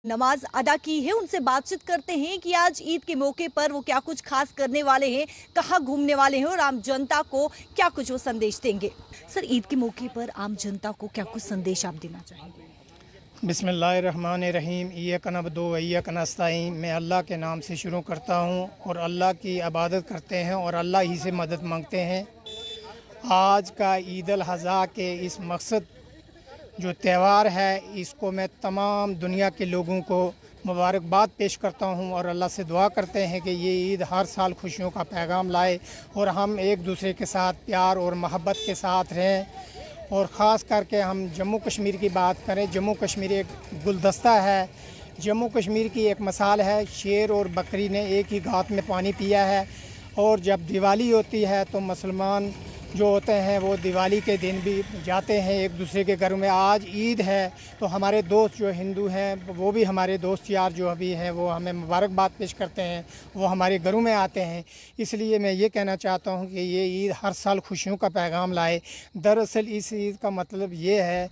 नमाज अदा की है। उनसे बातचीत करते हैं कि आज ईद के मौके पर वो क्या कुछ खास करने वाले हैं, कहाँ घूमने वाले हैं और आम जनता को क्या कुछ वो संदेश देंगे। सर, ईद के मौके पर आम जनता को क्या कुछ संदेश आप देना चाहेंगे? बिस्मिल्लाहिर्रहमानिर्रहीम। इय्याक नअबुदु व इय्याक नस्तईन। मैं अल्लाह के नाम से शुरू करता हूँ और अल्लाह की इबादत करते हैं और अल्लाह ही से मदद मांगते हैं। आज का ईद अल अज़हा के इस मकसद जो त्यौहार है, इसको मैं तमाम दुनिया के लोगों को मुबारकबाद पेश करता हूँ और अल्लाह से दुआ करते हैं कि ये ईद हर साल खुशियों का पैगाम लाए और हम एक दूसरे के साथ प्यार और मोहब्बत के साथ रहें। और ख़ास करके हम जम्मू कश्मीर की बात करें, जम्मू कश्मीर एक गुलदस्ता है। जम्मू कश्मीर की एक मिसाल है, शेर और बकरी ने एक ही घाट में पानी पिया है। और जब दिवाली होती है तो मुसलमान जो होते हैं वो दिवाली के दिन भी जाते हैं एक दूसरे के घरों में। आज ईद है तो हमारे दोस्त जो हिंदू हैं वो भी हमारे दोस्त यार जो अभी हैं वो हमें मुबारकबाद पेश करते हैं, वो हमारे घरों में आते हैं। इसलिए मैं ये कहना चाहता हूँ कि ये ईद हर साल खुशियों का पैगाम लाए। दरअसल इस ईद का मतलब ये है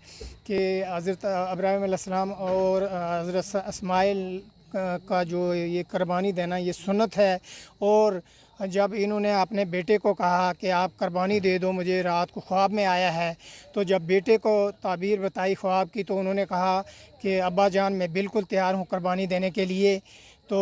कि हज़रत इब्राहीम अलैहिस्सलाम और हज़रत इस्माइल का जो ये कुर्बानी देना ये सुन्नत है। और जब इन्होंने अपने बेटे को कहा कि आप कुर्बानी दे दो, मुझे रात को ख्वाब में आया है, तो जब बेटे को ताबीर बताई ख्वाब की तो उन्होंने कहा कि अब्बा जान मैं बिल्कुल तैयार हूँ कुर्बानी देने के लिए। तो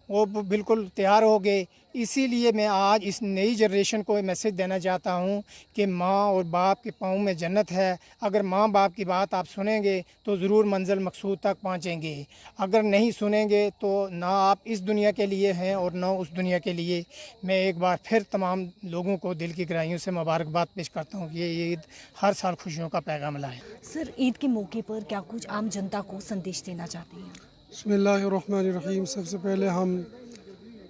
वो बिल्कुल तैयार हो गए। इसीलिए मैं आज इस नई जनरेशन को मैसेज देना चाहता हूँ कि माँ और बाप के पाँव में जन्नत है। अगर माँ बाप की बात आप सुनेंगे तो ज़रूर मंजिल मकसूद तक पहुँचेंगे। अगर नहीं सुनेंगे तो ना आप इस दुनिया के लिए हैं और ना उस दुनिया के लिए। मैं एक बार फिर तमाम लोगों को दिल की गहराइयों से मुबारकबाद पेश करता हूँ कि ये ईद हर साल खुशियों का पैगाम लाए। सर, ईद के मौके पर क्या कुछ आम जनता को संदेश देना चाहते हैं? बिस्मिल्लाहिर्रहमानिर्रहीम। सबसे पहले हम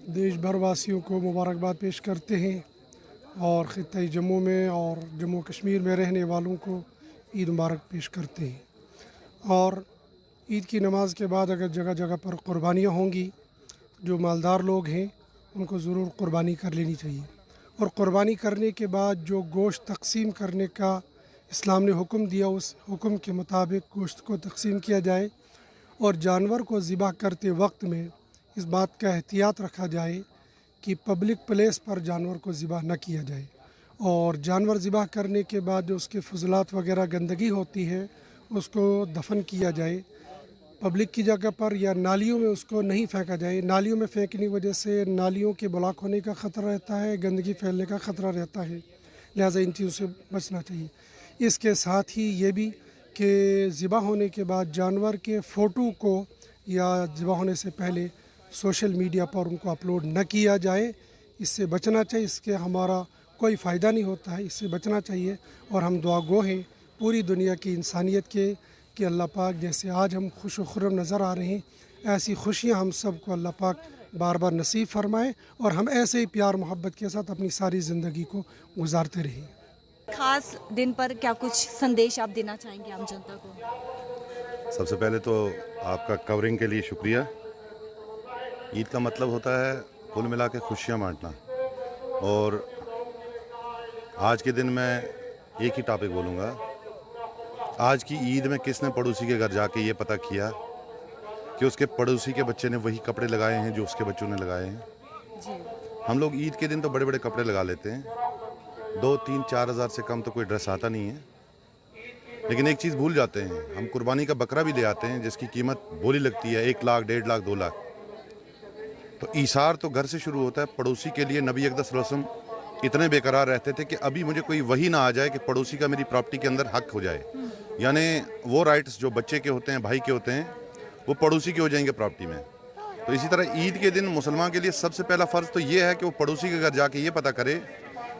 देश भर वासियों को मुबारकबाद पेश करते हैं और ख़ित्ते जम्मू में और जम्मू कश्मीर में रहने वालों को ईद मुबारक पेश करते हैं। और ईद की नमाज़ के बाद अगर जगह जगह पर क़ुरबानियाँ होंगी, जो मालदार लोग हैं उनको ज़रूर क़ुरबानी कर लेनी चाहिए। और क़ुरबानी करने के बाद जो गोश्त तक़सीम करने का इस्लाम ने हुक्म दिया, उस हुक्म के मुताबिक गोश्त को तक़सीम किया जाए। और जानवर को ज़िबा करते वक्त में इस बात का एहतियात रखा जाए कि पब्लिक प्लेस पर जानवर को ज़िबा न किया जाए। और जानवर ज़िबा करने के बाद जो उसके फजलात वगैरह गंदगी होती है उसको दफन किया जाए पब्लिक की जगह पर, या नालियों में उसको नहीं फेंका जाए। नालियों में फेंकने की वजह से नालियों के ब्लॉक होने का ख़तरा रहता है, गंदगी फैलने का ख़तरा रहता है, लिहाजा इन चीज़ों से बचना चाहिए। इसके साथ ही ये भी कि ज़िबा होने के बाद जानवर के फ़ोटो को या ज़िबा होने से पहले सोशल मीडिया पर उनको अपलोड न किया जाए। इससे बचना चाहिए, इसके हमारा कोई फ़ायदा नहीं होता है, इससे बचना चाहिए। और हम दुआ गो हैं पूरी दुनिया की इंसानियत के कि अल्लाह पाक जैसे आज हम खुश व खुर्रम नज़र आ रहे हैं, ऐसी खुशियाँ हम सब को अल्लाह पाक बार बार नसीब फरमाए और हम ऐसे ही प्यार मोहब्बत के साथ अपनी सारी ज़िंदगी को गुजारते रहें। खास दिन पर क्या कुछ संदेश आप देना चाहेंगे आम जनता को? सबसे पहले तो आपका कवरिंग के लिए शुक्रिया। ईद का मतलब होता है कुल मिला के खुशियाँ बांटना। और आज के दिन मैं एक ही टॉपिक बोलूँगा। आज की ईद में किसने पड़ोसी के घर जाके ये पता किया कि उसके पड़ोसी के बच्चे ने वही कपड़े लगाए हैं जो उसके बच्चों ने लगाए हैं? जी। हम लोग ईद के दिन तो बड़े बड़े कपड़े लगा लेते हैं, 2-3-4 हज़ार से कम तो कोई ड्रेस आता नहीं है। लेकिन एक चीज़ भूल जाते हैं, हम कुर्बानी का बकरा भी ले आते हैं जिसकी कीमत बोली लगती है 1 लाख, 1.5 लाख, 2 लाख। तो ईसार तो घर से शुरू होता है। पड़ोसी के लिए नबी अक़दस सल्लल्लाहु अलैहि वसल्लम इतने बेकरार रहते थे कि अभी मुझे कोई वही ना आ जाए कि पड़ोसी का मेरी प्रॉपर्टी के अंदर हक हो जाए। यानी वो राइट्स जो बच्चे के होते हैं, भाई के होते हैं, वो पड़ोसी के हो जाएंगे प्रॉपर्टी में। तो इसी तरह ईद के दिन मुसलमान के लिए सबसे पहला फ़र्ज़ तो ये है कि वो पड़ोसी के घर जाके ये पता करे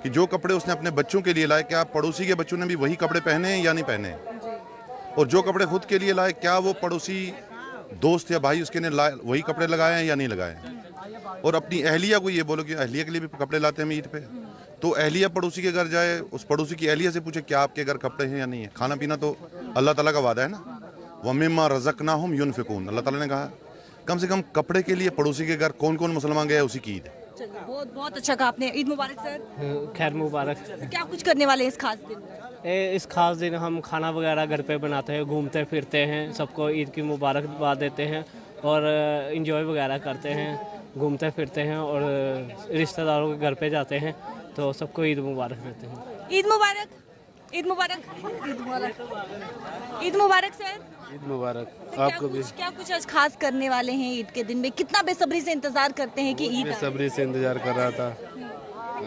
कि जो कपड़े उसने अपने बच्चों के लिए लाए, क्या पड़ोसी के बच्चों ने भी वही कपड़े पहने हैं या नहीं पहने हैं। और जो कपड़े खुद के लिए लाए, क्या वो पड़ोसी दोस्त या भाई उसके ने लाए वही कपड़े लगाए हैं या नहीं लगाए हैं। और अपनी अहलिया को ये बोलो कि अहलिया के लिए भी कपड़े लाते हैं हम ईद पे, तो अहलिया पड़ोसी के घर जाए, उस पड़ोसी की अहलिया से पूछे क्या आपके घर कपड़े हैं या नहीं है। खाना पीना तो अल्लाह ताला का वादा है ना, वमिम्मा रज़क़नाहुम युनफ़िक़ून। अल्लाह ताला ने कहा कम से कम कपड़े के लिए पड़ोसी के घर कौन कौन मुसलमान गया उसी की ईद है। चलिए, बहुत बहुत अच्छा कहा आपने। ईद मुबारक सर। खैर मुबारक। क्या कुछ करने वाले हैं इस खास दिन में? इस खास दिन हम खाना वगैरह घर पे बनाते हैं, घूमते फिरते हैं, सबको ईद की मुबारकबाद देते हैं और इंजॉय वगैरह करते हैं, घूमते फिरते हैं और रिश्तेदारों के घर पे जाते हैं, तो सबको ईद मुबारक देते हैं। ईद मुबारक, ईद मुबारक, ईद मुबारक, ईद मुबारक सर। ईद मुबारक आपको भी। क्या कुछ आज खास करने वाले हैं ईद के दिन में? कितना बेसब्री से इंतजार करते हैं कि ईद आए? बेसब्री से इंतजार कर रहा था।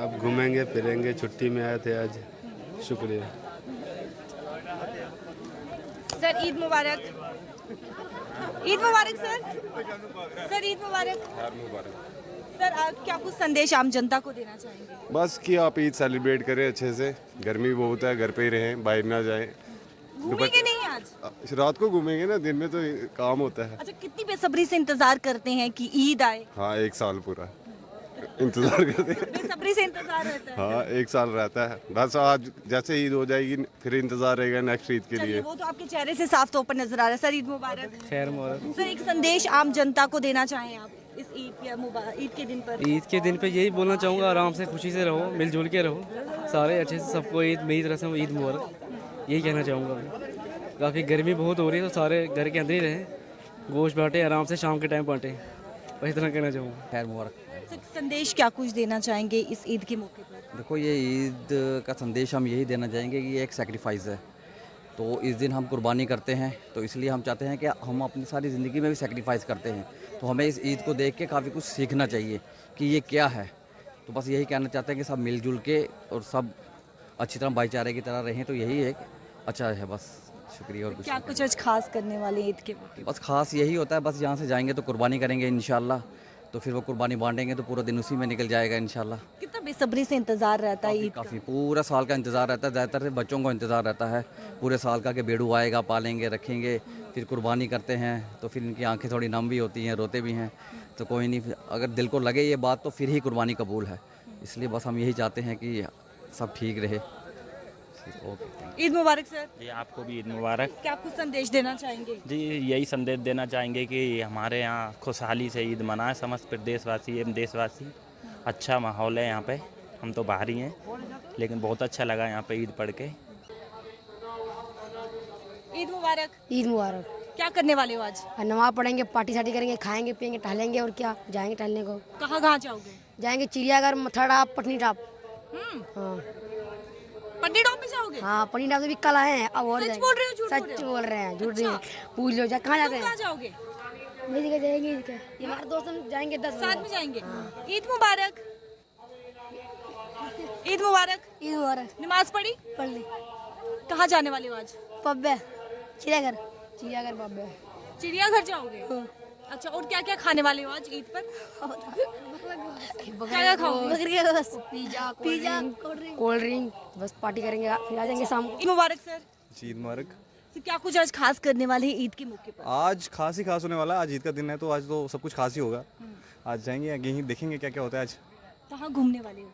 अब घूमेंगे फिरेंगे, छुट्टी में आए थे आज। शुक्रिया सर। ईद मुबारक, ईद मुबारक सर। सर ईद मुबारक। सर आप क्या कुछ संदेश आम जनता को देना चाहेंगे? बस कि आप ईद सेलिब्रेट करें अच्छे से। गर्मी बहुत है, घर पे ही रहें, बाहर ना जाएं। घूमेंगे नहीं आज? रात को घूमेंगे ना, दिन में तो काम होता है। अच्छा, कितनी बेसब्री से इंतजार करते हैं कि ईद आए? हाँ, एक साल पूरा इंतजार करते हैं। बेसब्री से इंतजार रहता है। हाँ, एक साल रहता है। बस आज जैसे ईद हो जाएगी फिर इंतजार रहेगा नेक्स्ट ईद के चलिए, लिए। वो तो आपके चेहरे से साफ तौर पर नजर आ रहा है। सर ईद मुबारक। खैर मुबारक। सर एक संदेश आम जनता को देना चाहें आप इस ईद के दिन पर? ईद के दिन पे यही बोलना चाहूँगा, आराम से खुशी से रहो, मिलजुल के रहो, सारे अच्छे से। सबको ईद मेरी तरफ से ईद मुबारक यही कहना चाहूँगा मैं। काफ़ी गर्मी बहुत हो रही है, तो सारे घर के अंदर ही रहें, गोश्त बांटे, आराम से शाम के टाइम बांटे, बस इतना कहना चाहूँगा। खैर मुबारक। सर संदेश क्या कुछ देना चाहेंगे इस ईद के मौके पर? देखो, ये ईद का संदेश हम यही देना चाहेंगे कि ये एक सेक्रीफाइस है। तो इस दिन हम कुर्बानी करते हैं, तो इसलिए हम चाहते हैं कि हम अपनी सारी ज़िंदगी में भी सेक्रीफाइस करते हैं, तो हमें इस ईद को देख के काफ़ी कुछ सीखना चाहिए कि ये क्या है। तो बस यही कहना चाहते हैं कि सब मिलजुल के और सब अच्छी तरह भाईचारे की तरह रहें, तो यही एक अच्छा है। बस शुक्रिया। और कुछ क्या कुछ आज खास करने वाले ईद के मौके? बस खास यही होता है, बस यहाँ से जाएंगे तो कुर्बानी करेंगे इंशाल्लाह, तो फिर वो कुर्बानी बांटेंगे तो पूरा दिन उसी में निकल जाएगा इंशाल्लाह। कितना बेसब्री से इंतजार रहता है ईद का? काफ़ी पूरा साल का इंतज़ार रहता है, ज़्यादातर से बच्चों को इंतज़ार रहता है पूरे साल का कि बेड़ू आएगा, पालेंगे, रखेंगे, फिर कुर्बानी करते हैं, तो फिर इनकी आंखें थोड़ी नम भी होती हैं, रोते भी हैं। तो कोई नहीं, अगर दिल को लगे ये बात तो फिर ही कुर्बानी कबूल है। इसलिए बस हम यही चाहते हैं कि सब ठीक रहे। ओके, ईद मुबारक सर। जी आपको भी ईद मुबारक। क्या कुछ संदेश देना चाहेंगे? जी यही संदेश देना चाहेंगे कि हमारे यहाँ खुशहाली से ईद मनाएं समस्त प्रदेशवासी एवं देशवासी। अच्छा माहौल है यहाँ पे, हम तो बाहरी हैं लेकिन बहुत अच्छा लगा यहाँ पे ईद पढ़ के। ईद मुबारक। ईद मुबारक। क्या करने वाले हो आज? नमाज पढ़ेंगे, पार्टी सार्टी करेंगे, खाएंगे पियेंगे, टहलेंगे, और क्या, जाएंगे टहलने को। कहाँ कहाँ जाओगे? जाएंगे चिड़ियाघर, मथुरा, पटनी टॉप। हाँ पटनी टॉप में जाओगे? हाँ, पटनी टॉप से भी कल आए हैं। अब और सच जाएंगे। बोल रहे हो झूठ बोल रहे सच हो? बोल रहे हैं, झूठ नहीं। पूछ लो जा, कहाँ जाते तुम कहाँ हैं? जाओगे? मेरी जगह जाएंगे। ये हमारे दोस्त हम जाएंगे 10 साथ में जाएंगे। ईद मुबारक। ईद मुबारक। ईद मुबारक। नमाज पढ़ी? पढ़ ली। कहाँ जाने वाले हो आज? पब्बे, चिड़ियाघर, चिड़ियाघर पब्बे। चिड़ियाघर जाओगे? अच्छा, और क्या क्या खाने वाले हो आज ईद पर? क्या क्या खाओगे? बकरी का गोश्त, पिज्जा, कोल्ड ड्रिंक, बस पार्टी करेंगे, फिर आ जाएंगे शाम को। ईद मुबारक सर। ईद मुबारक। तो क्या कुछ आज खास करने वाले हैं ईद के मौके पर? आज खास ही खास होने वाला है, आज ईद का दिन है तो आज तो सब कुछ खास ही होगा। आज जाएंगे यहीं देखेंगे क्या क्या होता है आज। कहाँ घूमने वाले हो?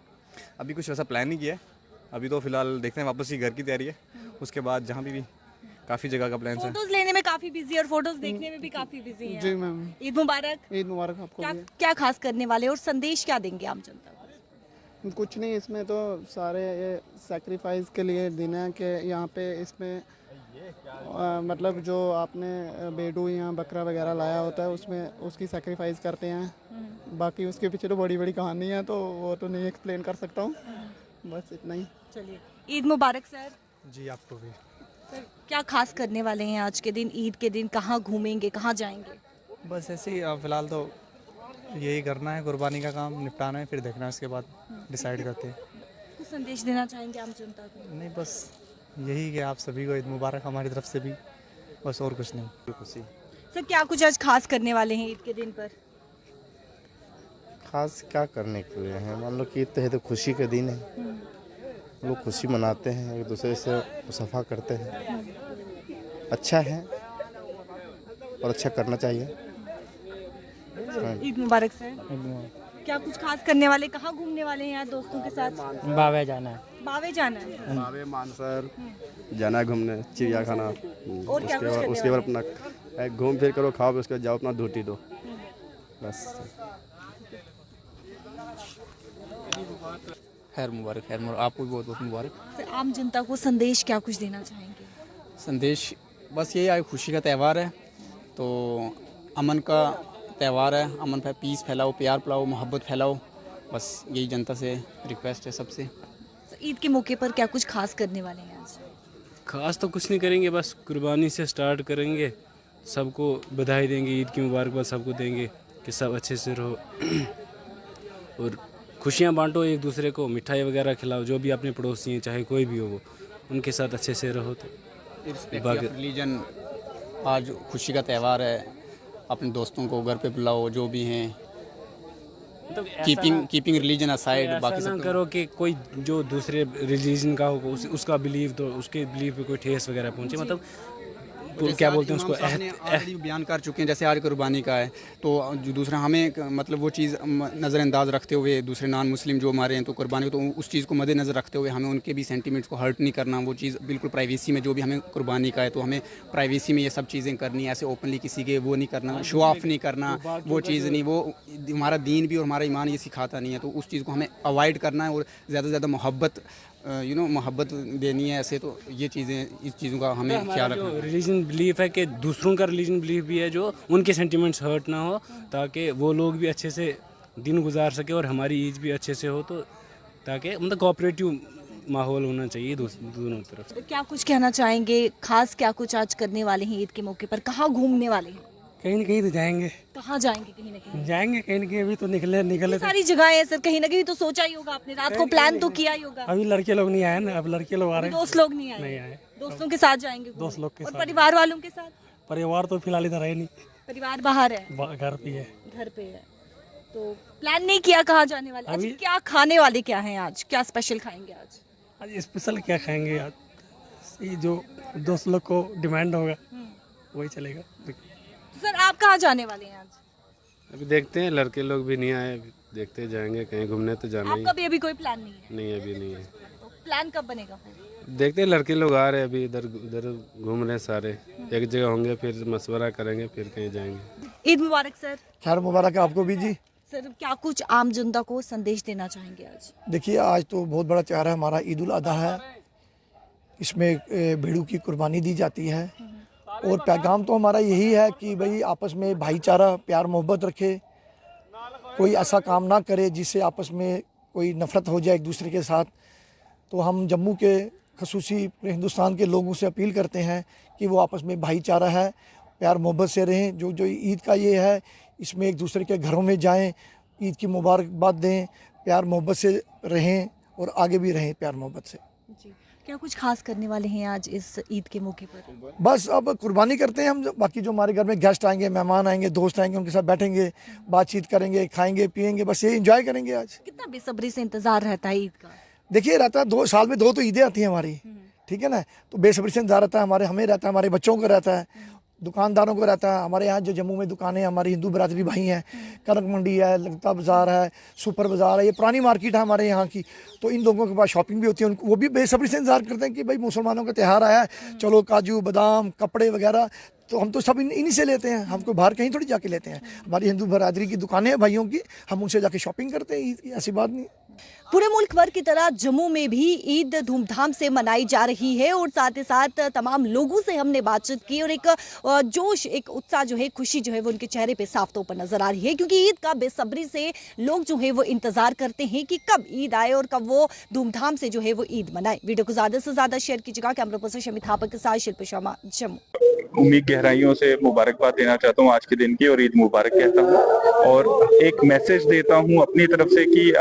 अभी कुछ वैसा प्लान नहीं किया है, अभी तो फिलहाल देखते हैं, वापस ही घर की तैयारी है। उसके बाद जहाँ भी काफ़ी जगह का प्लान है। फोटोज लेने में काफी बिजी और फोटोज देखने में भी काफी बिजी हैं। जी मैम, ईद मुबारक। ईद मुबारक आपको क्या भी। क्या खास करने वाले और संदेश क्या देंगे आम जनता को? कुछ नहीं, इसमें तो सारे ये सेक्रीफाइस के लिए दिन है कि यहाँ पे इसमें मतलब जो आपने बेडू या बकरा वगैरह लाया होता है उसमें उसकी सेक्रीफाइस करते हैं। बाकी उसके पीछे तो बड़ी बड़ी कहानी है, तो वो तो नहीं एक्सप्लेन कर सकता हूँ। बस इतना ही। चलिए, ईद मुबारक सर। जी आपको भी। सर क्या खास करने वाले हैं आज के दिन, ईद के दिन? कहाँ घूमेंगे, कहाँ जाएंगे? बस ऐसे ही फिलहाल तो यही करना है, कुर्बानी का काम निपटाना है, फिर देखना है, उसके बाद डिसाइड करते हैं। कुछ संदेश देना चाहेंगे आम जनता को? नहीं, बस यही कि आप सभी को ईद मुबारक हमारी तरफ से भी, बस और कुछ नहीं। खुशी। सर क्या कुछ आज खास करने वाले हैं ईद के दिन पर? खास क्या करने के लिए है, मान लो कि ईद है तो खुशी का दिन है, लोग खुशी मनाते हैं, एक दूसरे से मुसाफा करते हैं। अच्छा है और अच्छा करना चाहिए। ईद मुबारक सर। क्या कुछ खास करने वाले, कहाँ घूमने वाले हैं आज दोस्तों के साथ? बावे जाना है। बावे जाना है। बावे मानसर जाना है घूमने, चिड़िया खाना। और क्या कुछ करने उसके बाद अपना घूम फिर करो, खाओ, उसके बाद जाओ अपना ड्यूटी दो, बस। खैर मुबारक, आपको भी बहुत बहुत मुबारक। सर आम जनता को संदेश क्या कुछ देना चाहेंगे? संदेश बस यही है, खुशी का त्यौहार है तो अमन का त्यौहार है, अमन पे पीस फैलाओ, प्यार फैलाओ, मोहब्बत फैलाओ, बस यही जनता से रिक्वेस्ट है सबसे। ईद के मौके पर क्या कुछ खास करने वाले हैं आज? खास तो कुछ नहीं करेंगे, बस कुर्बानी से स्टार्ट करेंगे, सबको बधाई देंगे, ईद की मुबारकबाद सबको देंगे कि सब अच्छे से रहो और खुशियाँ बांटो एक दूसरे को, मिठाई वगैरह खिलाओ, जो भी अपने पड़ोसी हैं चाहे कोई भी हो वो, उनके साथ अच्छे से रहो। तो रिलीजन आज खुशी का त्यौहार है, अपने दोस्तों को घर पे बुलाओ जो भी हैं, कीपिंग रिलीजन असाइड, बाकी ऐसा सब ना करो कि कोई जो दूसरे रिलीजन का हो उसका बिलीव, तो उसके बिलीव पे कोई ठेस वगैरह पहुंचे, मतलब क्या बोलते हैं उसको, ऑलरेडी बयान कर चुके हैं। जैसे आज कुर्बानी का है तो जो दूसरा हमें मतलब वो चीज़ नज़रअंदाज रखते हुए, दूसरे नॉन मुस्लिम जो हमारे हैं तो कुर्बानी, तो उस चीज़ को मद्देनज़र रखते हुए हमें उनके भी सेंटीमेंट्स को हर्ट नहीं करना, वो चीज़ बिल्कुल प्राइवेसी में, जो भी हमें कुर्बानी का है तो हमें प्राइवेसी में ये सब चीज़ें करनी, ऐसे ओपनली किसी के वो नहीं करना, शो ऑफ नहीं करना, वो चीज़ नहीं, वो हमारा दीन भी और हमारा ईमान ये सिखाता नहीं है, तो उस चीज़ को हमें अवॉइड करना है और ज़्यादा से ज़्यादा मोहब्बत मोहब्बत देनी है ऐसे, तो ये चीज़ें, इस चीज़ों का हमें ख्याल रखना है। रिलीजन बिलीफ है कि दूसरों का रिलीजन बिलीफ भी है, जो उनके सेंटिमेंट्स हर्ट ना हो, ताकि वो लोग भी अच्छे से दिन गुजार सके और हमारी ईद भी अच्छे से हो, तो ताकि मतलब कोऑपरेटिव माहौल होना चाहिए दोनों तरफ। क्या कुछ कहना चाहेंगे, खास क्या कुछ आज करने वाले हैं ईद के मौके पर? कहाँ घूमने वाले हैं? कहीं न कहीं तो जाएंगे, कहाँ जाएंगे? कहीं ना कहीं जाएंगे, कहीं न कहीं अभी तो निकले सारी जगह है सर, कहीं ना कहीं तो सोचा ही होगा आपने, रात को प्लान तो किया ही होगा। अभी लड़के लोग नहीं आए ना, अब लड़के लोग आ रहे हैं। दोस्त लोग नहीं आए? दोस्तों के साथ जाएंगे घूमने? दोस्त लोग के और साथ। परिवार वालों के साथ? परिवार तो फिलहाल इधर है नहीं, परिवार बाहर है, घर पे है। घर पे है, तो प्लान नहीं किया कहाँ जाने वाले? अच्छा, क्या खाने वाले क्या हैं आज, क्या स्पेशल खाएंगे आज? आज स्पेशल क्या खाएंगे आज, ये जो दोस्त लोग को डिमांड होगा वही चलेगा। सर आप कहाँ जाने वाले हैं आज? अभी देखते हैं, लड़के लोग भी नहीं आए, देखते जाएंगे कहीं घूमने, तो जाना ही आपका भी अभी कोई प्लान नहीं है? नहीं, अभी नहीं है। तो प्लान कब बनेगा फिर? देखते हैं, लड़के लोग आ रहे हैं अभी, इधर उधर घूम रहे हैं सारे, एक जगह होंगे, फिर मशवरा करेंगे, फिर कहीं जाएंगे। ईद मुबारक सर। खैर मुबारक आपको भी जी। सर क्या कुछ आम जनता को संदेश देना चाहेंगे आज? देखिए आज तो बहुत बड़ा त्यौहार है हमारा, ईद उल अज़हा है, इसमें भेड़ों की कुर्बानी दी जाती है और पैगाम तो हमारा यही है कि भाई आपस में भाईचारा, प्यार मोहब्बत रखे, कोई ऐसा काम ना करे जिससे आपस में कोई नफ़रत हो जाए एक दूसरे के साथ। तो हम जम्मू के खसूसी हिंदुस्तान के लोगों से अपील करते हैं कि वो आपस में भाईचारा है, प्यार मोहब्बत से रहें। जो ईद का ये है, इसमें एक दूसरे के घरों में जाएं, ईद की मुबारकबाद दें, प्यार मोहब्बत से रहें और आगे भी रहें प्यार मोहब्बत से। जी, क्या कुछ खास करने वाले हैं आज इस ईद के मौके पर? बस अब कुर्बानी करते हैं हम, बाकी जो हमारे घर में गेस्ट आएंगे, मेहमान आएंगे, दोस्त आएंगे, उनके साथ बैठेंगे, बातचीत करेंगे, खाएंगे पिएंगे, बस ये एंजॉय करेंगे आज। कितना बेसब्री से इंतजार रहता है ईद का? देखिए रहता है, 2 साल में 2 तो ईदें आती हैं हमारी, ठीक है ना, तो बेसब्री से इंतजार रहता है, हमें रहता है, हमारे बच्चों को रहता है, दुकानदारों को रहता है। हमारे यहाँ जो जम्मू में दुकानें, हमारी हिंदू बरादरी भाई हैं, कनक मंडी है, लगता बाज़ार है, सुपर बाज़ार है, ये पुरानी मार्केट है हमारे यहाँ की, तो इन लोगों के पास शॉपिंग भी होती है, उनको वो भी बेसब्री से इंतजार करते हैं कि भाई मुसलमानों का त्यौहार आया है, चलो काजू बादाम कपड़े वगैरह, तो हम तो सब इन्हीं से लेते हैं, हमको बाहर कहीं थोड़ी जाके लेते हैं। हमारी हिंदू बरादरी की दुकानें हैं भाइयों की, हम उनसे जाके शॉपिंग करते हैं, ऐसी बात नहीं। पूरे मुल्क भर की तरह जम्मू में भी ईद धूमधाम से मनाई जा रही है और साथ ही साथ तमाम लोगों से हमने बातचीत की और एक जोश, एक उत्साह जो है, खुशी जो है वो उनके चेहरे पे साफ तौर पर नजर आ रही है, क्योंकि ईद का बेसब्री से लोग जो है वो इंतजार करते हैं कि कब ईद आए और कब वो धूमधाम से जो है वो ईद मनाए। वीडियो को ज्यादा से ज्यादा शेयर कीजिएगा। कैमरा पर्सन शमी थापा के साथ शिल्पी शर्मा, जम्मू। उम्मीद गहराइयों से मुबारकबाद देना चाहता हूँ आज के दिन की और ईद मुबारक कहता हूँ और एक मैसेज देता हूँ अपनी तरफ से कि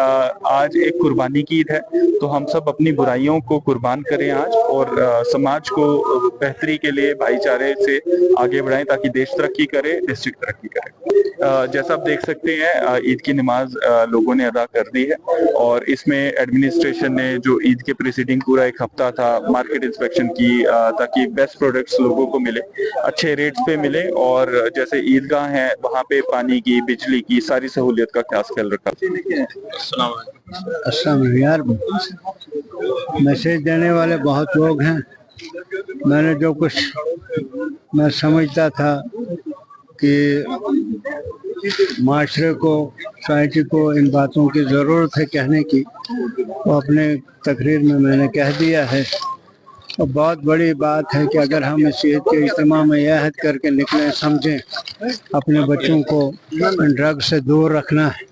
आज एक कुर्बानी की ईद है, तो हम सब अपनी बुराइयों को कुर्बान करें आज और समाज को बेहतरी के लिए भाईचारे से आगे बढ़ाएं ताकि देश तरक्की करे, डिस्ट्रिक्ट तरक्की करे। जैसा आप देख सकते हैं ईद की नमाज लोगों ने अदा कर दी है और इसमें एडमिनिस्ट्रेशन ने जो ईद के प्रीसीडिंग पूरा एक हफ्ता था मार्केट इंस्पेक्शन की ताकि बेस्ट प्रोडक्ट्स लोगों को मिले, अच्छे रेट्स पे मिले और जैसे ईदगाह है वहाँ पे पानी की, बिजली की सारी सहूलियत का खास ख्याल रखा। यार मैसेज देने वाले बहुत लोग हैं, मैंने जो कुछ मैं समझता था कि माशरे को, सोसाइटी को इन बातों की ज़रूरत है कहने की, तो अपने तकरीर में मैंने कह दिया है। और बहुत बड़ी बात है कि अगर हम इस ईद के इज्तिमा में यह अहद करके निकलें, समझें अपने बच्चों को ड्रग से दूर रखना है,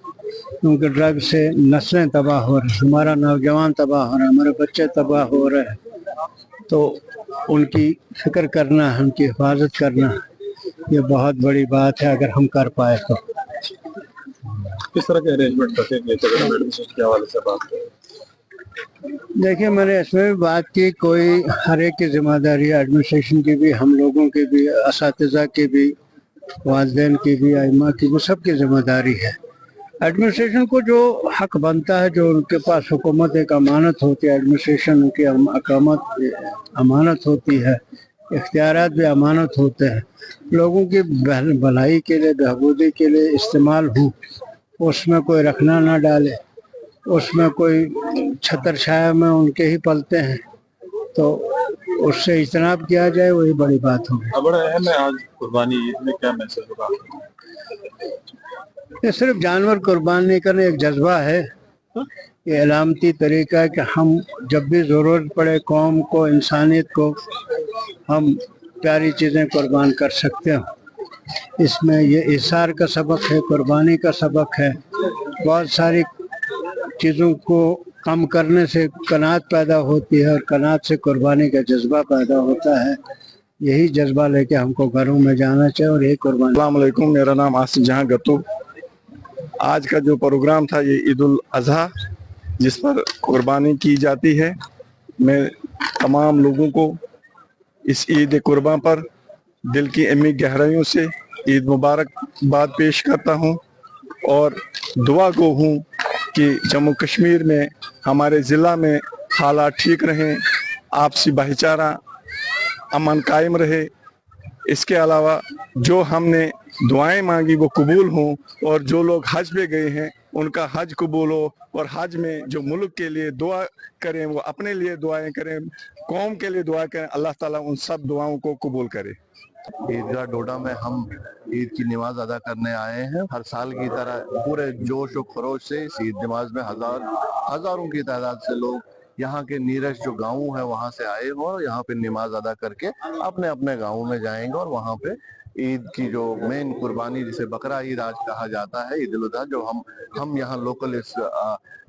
क्योंकि ड्रग से नस्लें तबाह हो रही, हमारा नौजवान तबाह हो रहा है, हमारे बच्चे तबाह हो रहे हैं। तो उनकी फिक्र करना है, उनकी हिफाजत करना है, ये बहुत बड़ी बात है अगर हम कर पाए तो। किस तरह के अरेंजमेंट करते हैं के हवाले से बात करें? देखिए, मैंने इसमें भी बात की, कोई हर एक की जिम्मेदारी है, एडमिनिस्ट्रेशन की भी, हम लोगों की भी, असातिज़ा की भी, वालिदैन की भी, आइमा की भी, सबकी जिम्मेदारी है। एडमिनिस्ट्रेशन को जो हक बनता है, जो उनके पास हुकूमत एक अमानत होती है, एडमिनिस्ट्रेशन की अमानत होती है, इख्तियारात भी अमानत होते हैं, लोगों की भलाई के लिए, बहबूदी के लिए इस्तेमाल हो, उसमें कोई रखना ना डाले, उसमें कोई छतर छाया में उनके ही पलते हैं, तो उससे इज्तनाब किया जाए, वही बड़ी बात होगी। बड़ा अहम है आज कुर्बानी ईद में, क्या मैसेज होगा? ये सिर्फ जानवर कुर्बान नहीं करना एक जज्बा है, ये अलामती तरीका है कि हम जब भी ज़रूरत पड़े कौम को, इंसानियत को, हम प्यारी चीज़ें कुर्बान कर सकते हैं। इसमें ये इसार का सबक है, कुर्बानी का सबक है। बहुत सारी चीज़ों को कम करने से कनात पैदा होती है, और कनात से कुर्बानी का जज्बा पैदा होता है। यही जज्बा लेके हमको घरों में जाना चाहिए और यही कुर्बानी। अस्सलाम वालेकुम, मेरा नाम आसिफ जहां गत्तू। आज का जो प्रोग्राम था ये ईद उल अज़हा, जिस पर कुर्बानी की जाती है, मैं तमाम लोगों को इस ईद कुर्बान पर दिल की अमीर गहराइयों से ईद मुबारकबाद पेश करता हूं, और दुआ को हूं कि जम्मू कश्मीर में, हमारे ज़िला में हालात ठीक रहें, आपसी भाईचारा, अमन कायम रहे। इसके अलावा जो हमने दुआएं मांगी वो कबूल हों, और जो लोग हज पे गए हैं उनका हज कबूल हो, और हज में जो मुल्क के लिए दुआ करें वो अपने लिए दुआएं करें, कौम के लिए दुआ करें, अल्लाह ताला उन सब दुआओं को कबूल करे। ईदगाह डोडा में हम ईद की नमाज अदा करने आए हैं। हर साल की तरह पूरे जोश और खरोश से इस ईद नमाज में हजारों की तादाद से लोग यहाँ के नीरज जो गाँव है वहाँ से आए हो, और यहाँ पे नमाज अदा करके अपने अपने गाँव में जाएंगे, और वहाँ पे ईद की जो मेन कुर्बानी, जिसे बकरा ईद आज कहा जाता है, ईद उल अज़हा, जो हम यहाँ लोकल इस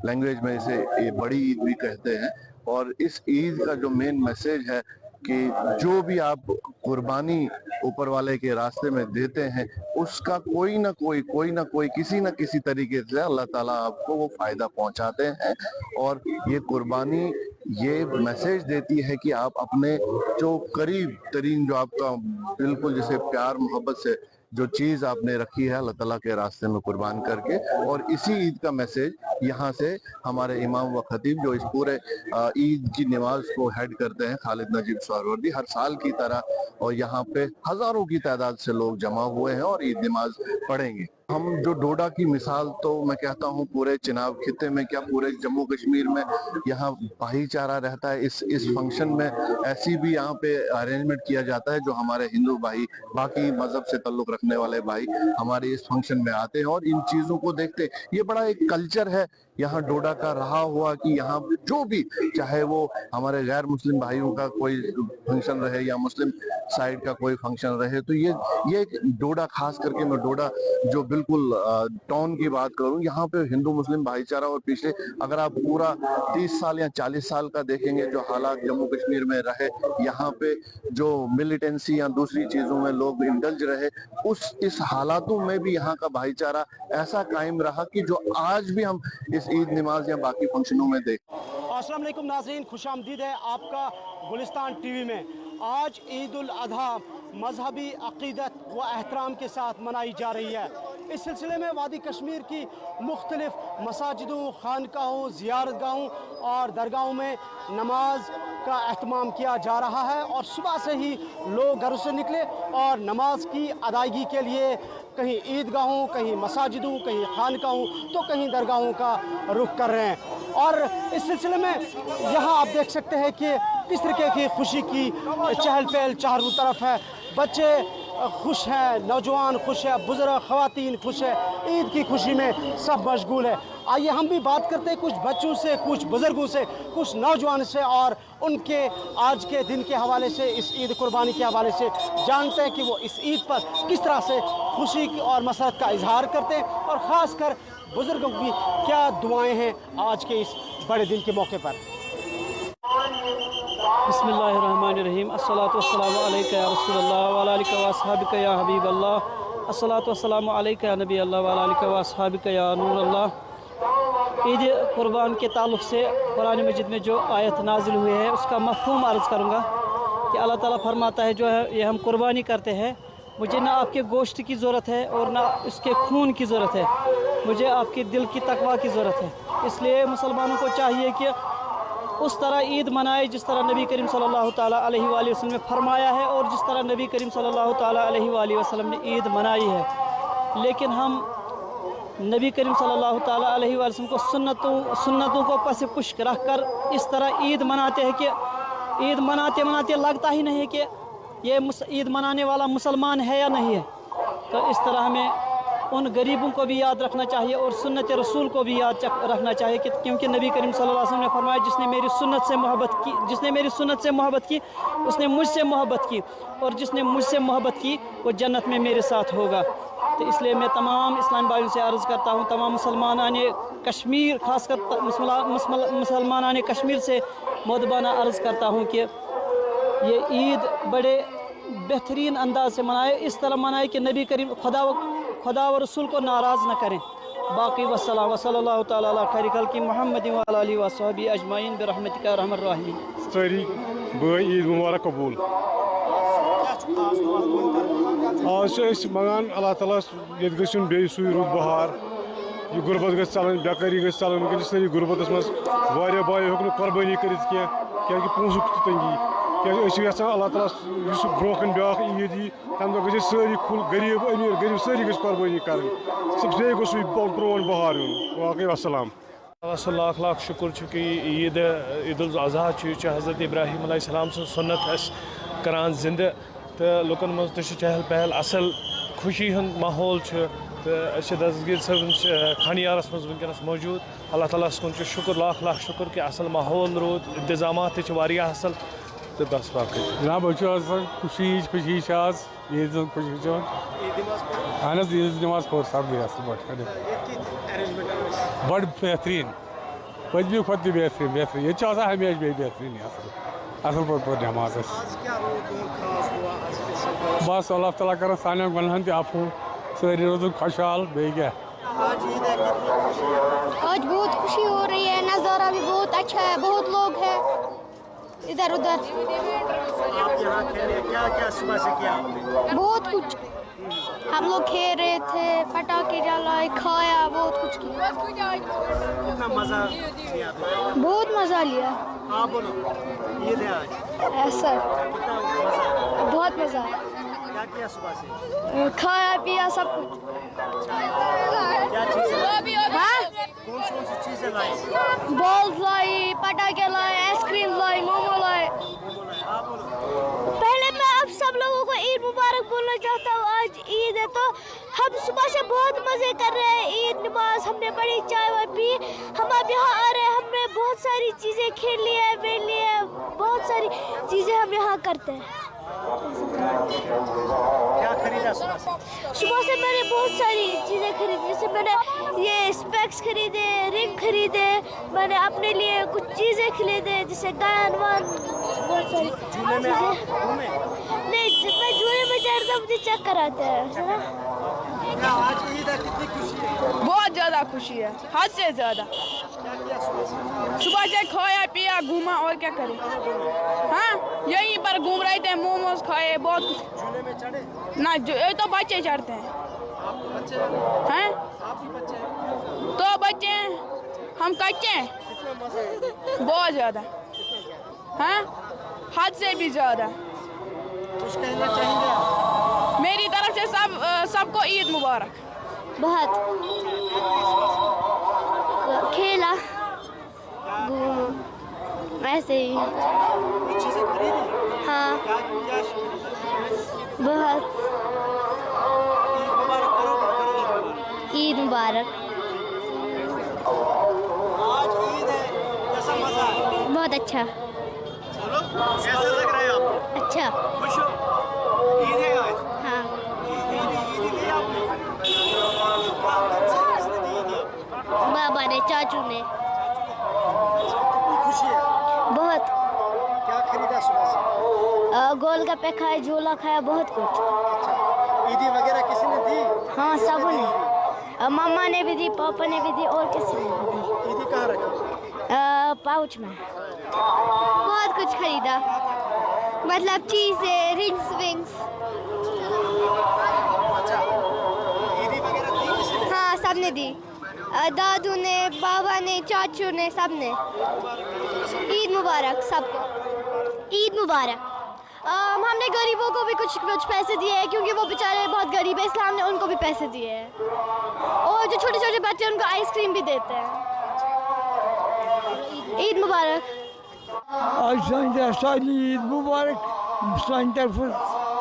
लैंग्वेज में इसे बड़ी ईद भी कहते हैं। और इस ईद का जो मेन मैसेज है कि जो भी आप कुर्बानी ऊपर वाले के रास्ते में देते हैं, उसका कोई ना कोई किसी न किसी तरीके से अल्लाह ताला आपको वो फायदा पहुंचाते हैं। और ये कुर्बानी ये मैसेज देती है कि आप अपने जो करीब तरीन, जो आपका बिल्कुल जैसे प्यार मोहब्बत से जो चीज़ आपने रखी है अल्लाह ताला के रास्ते में कुर्बान करके। और इसी ईद का मैसेज यहाँ से हमारे इमाम व खतीब जो इस पूरे ईद की नमाज को हेड करते हैं, खालिद नजीब सहरवर्दी, हर साल की तरह, और यहाँ पे हजारों की तादाद से लोग जमा हुए हैं और ईद नमाज पढ़ेंगे। हम जो डोडा की मिसाल, तो मैं कहता हूँ पूरे चिनाब खिते में, क्या पूरे जम्मू कश्मीर में यहाँ भाईचारा रहता है। इस फंक्शन में ऐसी भी यहाँ पे अरेंजमेंट किया जाता है, जो हमारे हिंदू भाई, बाकी मजहब से ताल्लुक रखने वाले भाई हमारे इस फंक्शन में आते हैं और इन चीजों को देखते हैं। ये बड़ा एक कल्चर है यहाँ डोडा का रहा हुआ, कि यहाँ जो भी, चाहे वो हमारे गैर मुस्लिम भाइयों का कोई फंक्शन रहे या मुस्लिम साइड का कोई फंक्शन रहे, तो ये डोडा, खास करके मैं डोडा जो बिल्कुल टाउन की बात करूं, यहाँ पे हिंदू मुस्लिम भाईचारा, और पिछले अगर आप पूरा 30 साल या 40 साल का देखेंगे जो हालात जम्मू कश्मीर में रहे, यहाँ पे जो मिलिटेंसी या दूसरी चीजों में लोग इंडल्ज रहे, इस हालातों में भी यहाँ का भाईचारा ऐसा कायम रहा कि जो आज भी हम इस ईद नमाज या बाकी फंक्शनों में देख। अस्सलाम वालेकुम नाज़रीन, खुशामदीद है आपका गुलिस्तान टीवी में। आज ईद उल अज़हा मजहबी अक़ीदत व एहतराम के साथ मनाई जा रही है। इस सिलसिले में वादी कश्मीर की मुख्तलिफ मसाजिदों, खानकाहों, ज़ियारतगाहों और दरगाहों में नमाज का एहतमाम किया जा रहा है, और सुबह से ही लोग घरों से निकले और नमाज की अदायगी के लिए कहीं ईदगाहों, कहीं मसाजिदों, कहीं खानकाहों, तो कहीं दरगाहों का रुख कर रहे हैं। और इस सिलसिले में यहाँ आप देख सकते हैं कि किस तरीके की खुशी की चहल पहल चारों तरफ है। बच्चे खुश हैं, नौजवान खुश है, बुजुर्ग ख़वातीन खुश है, ईद की खुशी में सब मशगूल है। आइए हम भी बात करते हैं कुछ बच्चों से, कुछ बुजुर्गों से, कुछ नौजवान से, और उनके आज के दिन के हवाले से, इस ईद कुर्बानी के हवाले से जानते हैं कि वो इस ईद पर किस तरह से खुशी और मसरत का इजहार करते हैं, और ख़ास कर बुजुर्गों की क्या दुआएं हैं आज के इस बड़े दिन के मौके पर। बिस्मिल्लाहिर्रहमानिर्रहीम। अस्सलातु वस्सलामु अलैका या रसूलल्लाह व अला आलिका व अस्हाबिका या हबीबल्लाह। अस्सलातु वस्सलामु अलैका या नबी अल्लाह व अला आलिका व अस्हाबिका या नूरल्लाह। ईद कुर्बान के ताल्लुक़ से कुरान मजीद में जो आयत नाजिल हुई है उसका मफ़हूम अर्ज़ करूँगा कि अल्लाह ताला फरमाता है जो है ये हम कुर्बानी करते हैं, मुझे ना आपके गोश्त की ज़रूरत है और ना उसके खून की ज़रूरत है, मुझे आपके दिल की तकवा की ज़रूरत है। इसलिए मुसलमानों को चाहिए कि उस तरह ईद मनाए जिस तरह नबी करीम सल्लल्लाहु ताला अलैहि वसल्लम ने फरमाया है और जिस तरह नबी करीम सल्लल्लाहु ताला अलैहि वसल्लम ने ईद मनाई है। लेकिन हम नबी करीम सल्लल्लाहु ताला अलैहि वसल्लम को सुन्नतों को पस पुश रख कर इस तरह ईद मनाते हैं कि ईद मनाते मनाते लगता ही नहीं कि ये ईद मनाने वाला मुसलमान है या नहीं है। तो इस तरह हमें उन गरीबों को भी याद रखना चाहिए और सुन्नत रसूल को भी याद रखना चाहिए कि क्योंकि नबी करीम सल्लल्लाहु अलैहि वसल्लम ने फरमाया जिसने मेरी सुन्नत से मोहब्बत की उसने मुझसे मोहब्बत की, और जिसने मुझसे मोहब्बत की वो जन्नत में मेरे साथ होगा। तो इसलिए मैं तमाम इस्लामी भाइयों से अर्ज़ करता हूँ, तमाम मुसलमान कश्मीर ख़ासकर मुसलमान कश्मीर से मुअद्दबाना अर्ज़ करता हूँ कि ये ईद बड़े बेहतरीन अंदाज से मनाए, इस तरह मनाए कि नबी करीम खुदा व रसूल को नाराज़ न करें। बाकी वस्सलाम व सल्लल्लाहु तआला अला खैरि खल्क़ि मुहम्मदिन व अला आलिहि व अस्हाबिहि अजमाइन बिरहमतिका या अरहमर राहिमीन। सारी भाई ईद मुबारक कबूल। आज मंगान अल्लाह ताला ये गन बे सू रुद बहार, यह गुरबत ग चलान, बेकारी ग चलान, वह गुरबत मज वारिया बाय हेक कुर्बानी कर क्या पोसुक तंगी क्या अल्लाह ताला ब्रोकन ब्या ईद यी तम दह सारी गरीब अमीर गरीब सारी ग कुर्बानी कर सबसे गो प्रोन बहार यून। वाकई वसलाम। लाख लाख शुक्र कि ईद ईद उल अज़हा हज़रत इब्राहिम अलैहिस्सलाम सं सुन्नत करान जिंद, तो लुकन मज चहल पहल असल खुशी हंद माहौल तो दस्तगीर सब खानियारस मज वनकस मौजूद। अल्लाह ताला कुन शुक्र लाख लाख शुक्र कि असल माहौल रोद, इंतजामात असल, तो बस बाकी जनाब खुशी खुशी आज ईद खुशी अहन ईद नमाज पोर सब असल बड़ बेहतरीन पदमी खुद बेहतरीन बेहतरीन ये हमेशा बेहतरीन असल पे नमाज बस अल्लाह ताला कर सान गुनाहन तफू सारी रोज खुशहाल बे क्या। आज बहुत खुशी हो रही है, नज़ारा भी बहुत अच्छा है, बहुत लोग हैं इधर उधर। क्या क्या सुबह से किया आपने? बहुत कुछ हम लोग खेल रहे थे, पटाखे जलाए, खाया, बहुत कुछ किया। कितना मजा लिया? बहुत मजा लिया। हाँ बोलो, ईद है आज। ऐसा कितना मजा? बहुत मजा। क्या किया सुबह से? खाया पिया सब कुछ। क्या चीज़ें? हाँ? कौन सी चीज़ें लाई? बॉल्स लाई, पटाखे लाए, आइसक्रीम लाई, मोमो लाए। पहले मैं आप सब लोगों को ईद मुबारक बोलना चाहता हूँ। आज ईद है तो हम सुबह से बहुत मज़े कर रहे हैं। ईद नमाज हमने पढ़ी, चाय वाय पी, हम अब यहाँ आ रहे हैं, हमने बहुत सारी चीज़ें खेल ली है, वेल ली है, बहुत सारी चीज़ें हम यहाँ करते हैं। क्या खरीदा सुबह से? सुबह से मैंने बहुत सारी चीज़ें खरीदी, जैसे मैंने ये स्पेक्स खरीदे, रिंग खरीदे, मैंने अपने लिए कुछ चीज़ें खरीदे जैसे गायन वान, बहुत सारी चीज़ें। नहीं, जब मैं झूले में चढ़ता मुझे चक्कर आता है। आज ईद है, कितनी खुशी है? बहुत ज़्यादा खुशी है, हद से ज़्यादा। सुबह से खाया पिया घूमा और क्या करें। हाँ, यहीं पर घूम रहे थे, मोमोज खाए, बहुत कुछ। झूले में चढ़े? ना ये तो बच्चे चढ़ते हैं। आप बच्चे हैं? आप भी बच्चे हैं? तो बच्चे हैं, हम कच्चे हैं। कितना मजा है? बहुत ज़्यादा। हैं? हद से भी ज़्यादा। कुछ कहना चाहेंगे आप? मेरी तरफ से सबको ईद मुबारक। बहुत खेला, ऐसे ही। कुछ चीज़ें खरीदी? हाँ, क्या बहुत। عید مبارک. आज ईद है, कैसा मजा है? بہت اچھا. बोलो, कैसा लग रहा है आपको? اچھا. खुश हो? ईद है आज. ہاں. ईद दी आपने? किसने दी ईद आपको? بابا نے, چاچو نے. कितनी खुशी है? بہت. क्या खरीदा सुबह से? گول گپے کھائے, جھولا کھایا, بہت کچھ. अच्छा, ईदी वगैरह किसी ने दी? ہاں سب نے. مما نے بھی دی, پاپا نے بھی دی, اور کسی نے بھی دی. ईदी कहाँ रखी? پاؤچ میں. بہت کچھ خریدا, مطلب چیزیں, رنگس ونگس. अच्छा, ईदी वगैरह दी किसी ने? ہاں سب نے دی. دادو نے, بابا نے, چاچو نے, سب نے. عید مبارک سب کو. عید مبارک. ہم نے غریبوں کو بھی کچھ پیسے دیے ہیں, کیونکہ وہ بیچارے بہت غریب ہیں, اسلام نے ان کو بھی پیسے دیے ہیں. اور جو چھوٹے چھوٹے بچے ہیں ان کو آئس کریم بھی دیتے ہیں. عید مبارک. آج سانی عید مبارک. سانی طرف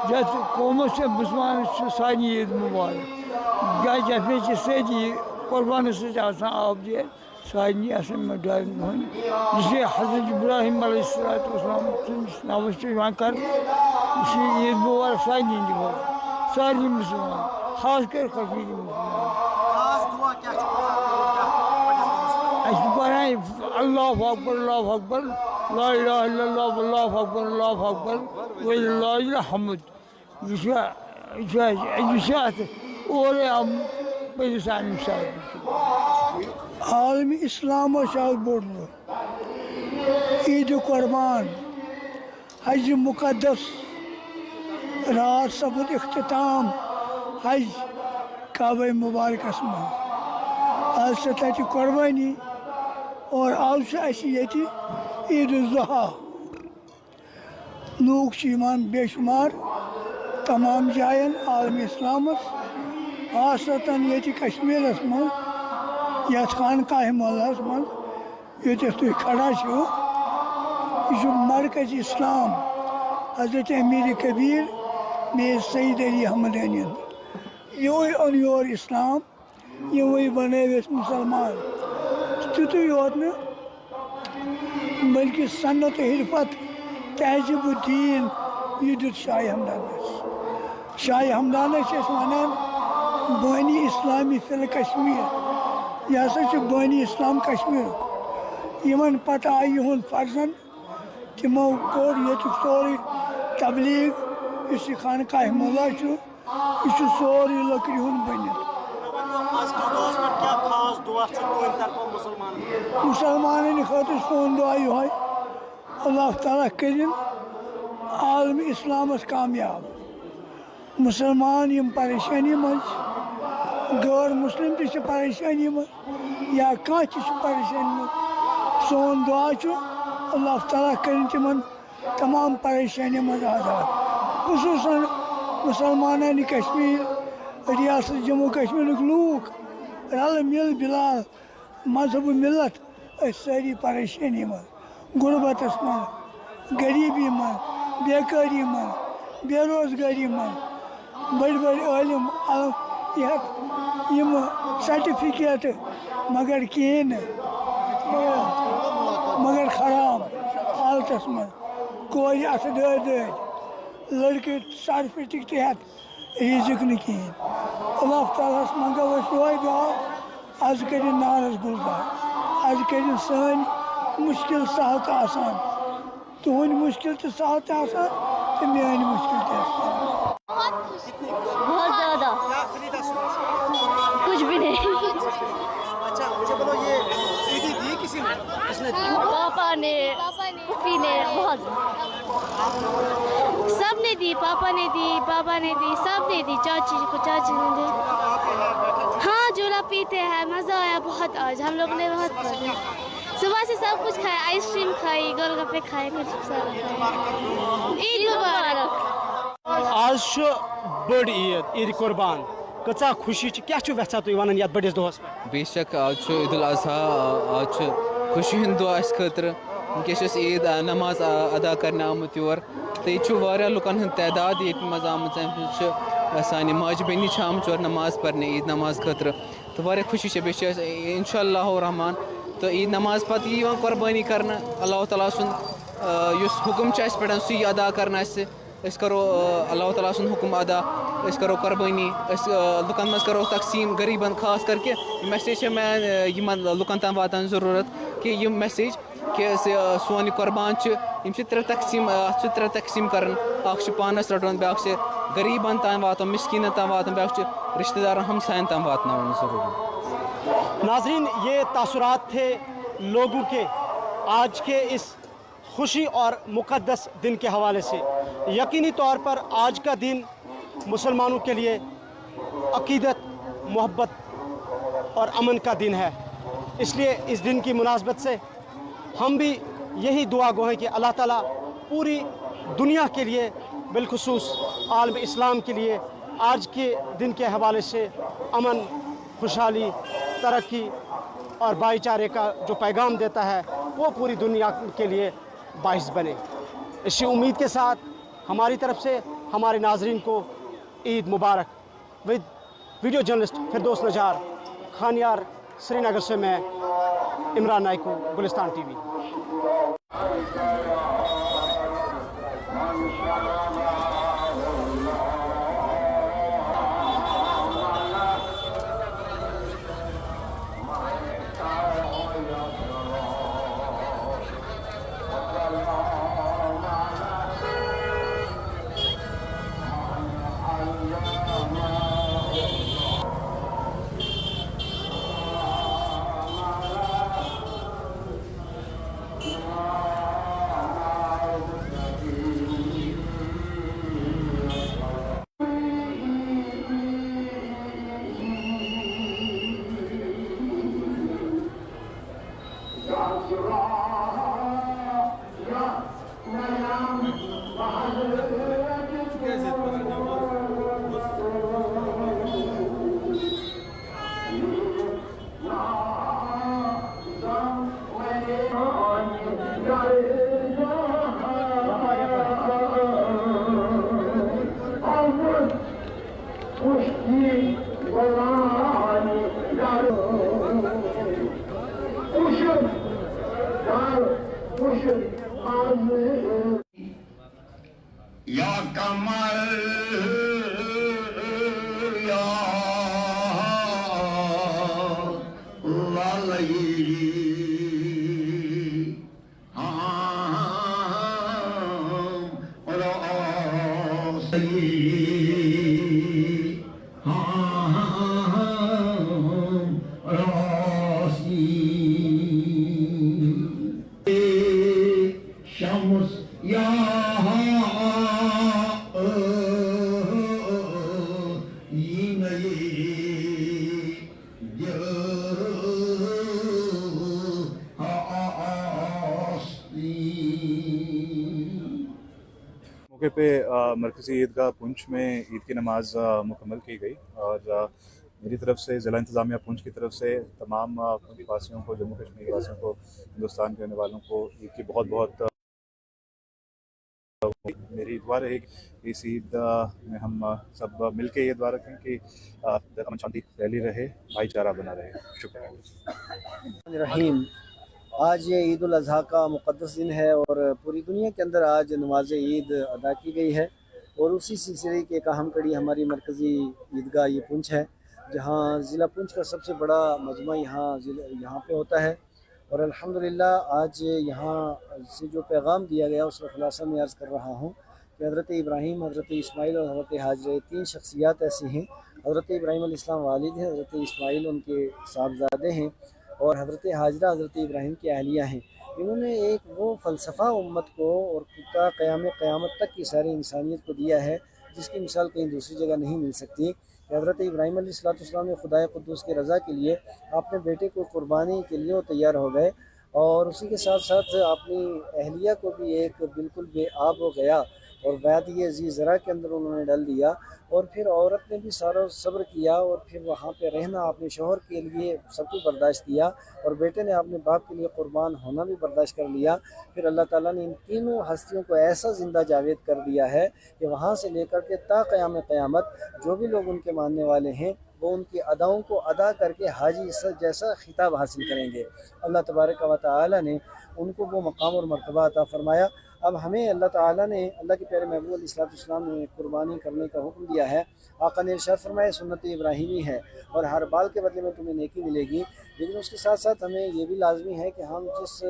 جیسے قومت سے مسلمان سانی عید مبارک. یتھ میں ساری قربان سے آب دیا سانی ڈالن جسے حضرت ابراہیم علیہ السلام نامس کر عید مبارک سانی ساری مسلمان, خاص کر کشمیر مسلمان. खास दुआ क्या پڑھائیں اللہ اکبر, اللہ اکبر, لا الہ الا اللہ, اللہ اکبر, اللہ اکبر, وللہ الحمد. یہ اور ہم پریشان عالمی اسلام آز بوڑ عید قربان, حج مقدس, رات سپد اختتام حج کعبہ مبارکس من. آج سے تتہ قربانی اور آج سے یہ عید الاضحیٰ. لوگ ایمان بے شمار تمام جائن عالمی اسلامس, خاصتاً یہ کشمیرس من یتھ خانقاہ محلس من یتھ تھی کھڑا چھو, یہ مرکز اسلام حضرت امیر کبیر میر سید علی حمدانی. یہ ان یور اسلام, یہ بنوس مسلمان. تیتھے یوت نا بلکہ سنت حرفت تہذیب الدین یہ دیت شاہ ہمدانس. شاہ ہمدانس ونان بانی اسلامی فل کشمیر. یہ ہسا بانی اسلام کشمیر. یمن پتہ آئی یہند فرزن تمو کور یہ سوری تبلیغ. اس خانقاہ مولا یہ سوری لکڑ ہند بنت. مسلمان خاطر سون دعا یہ اللہ تعالیٰ کرن عالمی اسلامس کامیاب. مسلمان یم پریشانی مز, غیر مسلم تہ پریشانی مز, یا کھانا تہ پریشانی مز. سون دعا اللہ تعالیٰ کرن تمن تمام پریشانی مز آزاد. خصوصاً مسلمان کشمیر, ریاست جموں کشمیر لوگ رل مل بلال مذہب ملت ساری پریشانی من, غربتس من, غریبی من, بیکاری من, بے روزگاری من. بڑی بڑی عالم یم سرٹیفکیٹ مگر کہین مگر خراب حالتس من. کور ات دٲدۍ لڑکے سرٹیفکیٹ تحت ریزک نہ کہین. اللہ تعالیٰ منگو یہ دعا آز کرن نارس گلزار, آز کرن سن مشکل سہل تو آسان. تہند مشکل تو سہل تو آسان تو میٲنۍ مشکل تو آسان. بہت زیادہ. کچھ بھی نہیں. अच्छा मुझे बोलो ये ईदी दी किसी ने? किसने दी? पापा ने, पप्पी ने, बहुत. सब ने दी, पापा ने दी, पापा ने दी, सब ने दी. चाची को चाची ने दी. हाँ झूला पीते हैं, मज़ा आया बहुत. आज हम लोग ने बहुत खाया. सुबह से सब कुछ खाया, आइसक्रीम खाई, गोलगप्पे खाए, कुछ सारा खाया. ईद मुबारक. आज बड़ ईद, ईद कुर्बान. कचा खुशी क्या वेचा तुम वन ये बड़िस दोस बेशक आज ईद उल अजहा आज खुशी हंद दो खतर वनकस ईद नमाज अदा करने आमुत योर तो ये लुकन हंद तादाद ये मज आम سانہِ ماجہِ بیٚنہِ چھِ آمٕژ یور نماز پرنہِ عیٖد نماز خٲطرٕ تہٕ واریاہ خوشی چھِ بیٚیہِ چھِ أسۍ اِنشاء اللہ رحمان تہٕ عیٖد نماز پتہٕ یِوان قۄربٲنی کرنہٕ اللہ تعالیٰ سُنٛد یُس حُکم چھُ اَسہِ پٮ۪ٹھ سُے ادا کرنہٕ اَسہِ أسۍ کرو اللہ تعالیٰ سُنٛد حُکم ادا أسۍ کرو قۄربٲنی أسۍ لُکن منٛز کرو تقسیٖم غریٖبن خاص کر کہِ یہِ میسیج چھِ مےٚ یِمن لُکن تام واتان ضروٗرت کہِ یِم میسیج کہ سون یہ قربان یِم چھِ ترٛےٚ تقسیٖم اَتھ چھِ ترٛےٚ تقسیٖم کران اکھ چھُ پانس رٹُن بیٛاکھ چھِ غریٖبن تام واتُن مِسکیٖنن تام واتُن بیٛاکھ چھُ رشتہٕ دارن ہمساین تام واتناوُن ضروٗری. नाज़रीन, ये तासुरात थे लोगों के आज के इस खुशी और मुक़द्दस दिन के हवाले से. यकीनी तौर पर आज का दिन मुसलमानों के लिए अक़ीदत, मोहब्बत और अमन का दिन है. इसलिए इस दिन की मुनासबत से हम भी यही दुआ गो हैं कि अल्लाह ताला पूरी दुनिया के लिए बिलखुसूस आलम इस्लाम के लिए आज के दिन के हवाले से अमन, खुशहाली, तरक्की और भाईचारे का जो पैगाम देता है वो पूरी दुनिया के लिए बाइस बने. इसी उम्मीद के साथ हमारी तरफ से हमारे नाजरीन को ईद मुबारक. विद वीडियो जर्नलिस्ट फिरदौस नजार, खानियार, श्रीनगर से मैं इमरान नाइको, गुलिस्तान टीवी. या कमल या लालई शम्स या मौके पे मरकज़ी ईदगाह पुंछ में ईद की नमाज मुकम्मल की गई और मेरी तरफ से ज़िला इंतज़ामिया पुंछ की तरफ से तमाम पुंछ वासियों को, जम्मू कश्मीर वासियों को, हिंदुस्तान के रहने वालों को ईद की बहुत बहुत मेरी दुआ रहेगी इस ईद में हम सब मिल के ये दुआ रखें कि अमन शांति फैली रहे, भाईचारा बना रहे. शुक्रिया. रहीम, आज ये ईद उल अज़हा का मुक़द्दस दिन है और पूरी दुनिया के अंदर आज नमाज ईद अदा की गई है और उसी सिलसिले की एक अहम कड़ी हमारी मरकज़ी ईदगाह ये पुंछ है, जहाँ ज़िला पुंछ का सबसे बड़ा मजमा यहाँ पे होता है. और अल्हम्दुलिल्लाह आज यहाँ से जो पैगाम दिया गया उसका खुलासा मैं अर्ज़ कर रहा हूँ कि हज़रत इब्राहीम, हज़रत इस्माइल और हज़रत हाजरा तीन शख्सियात ऐसी हैं. हज़रत इब्राहीम अलैहिस्सलाम वालिद हैं, हज़रत इस्माइल उनके साहबजादे हैं और हज़रत हाजरा हज़रत इब्राहीम की अहलिया हैं. इन्होंने एक वो फ़लसफ़ा उम्मत को और क़यामत तक की सारी इंसानियत को दिया है जिसकी मिसाल कहीं दूसरी जगह नहीं मिल सकती. हज़रत इब्राहीम अलैहिस्सलाम ने खुदाए क़ुद्दूस की रज़ा के लिए अपने बेटे को कुर्बानी के लिए वो तैयार हो गए और उसी के साथ साथ अपनी अहलिया को भी एक बिल्कुल बेआब हो गया اور वादी अजीज़ ज़रा के अंदर उन्होंने डाल दिया। और फिर औरत ने भी सारा सब्र किया और फिर वहाँ पे रहना अपने शोहर के लिए सब कुछ बर्दाश्त किया, और बेटे ने अपने बाप के लिए कुर्बान होना भी बर्दाश्त कर लिया। फिर अल्लाह ताला ने इन तीनों हस्तियों को ऐसा ज़िंदा जावेद कर दिया है कि वहाँ से लेकर के ता क़याम क़यामत जो भी लोग उनके मानने वाले हैं वो उनकी अदाओं को अदा करके हाजी जैसा खिताब हासिल करेंगे। अल्लाह तबारक व तआला ने उनको वो मकाम और मर्तबा अता फरमाया। अब हमें अल्लाह ताला ने, अल्लाह के प्यारे महबूब अलैहिस्सलाम ने कुर्बानी करने का हुक्म दिया है। आका ने इरशाद फरमाया सुन्नत इब्राहीमी है और हर बाल के बदले में तुम्हें नेकी मिलेगी। लेकिन उसके साथ साथ हमें ये भी लाजमी है कि हम जिस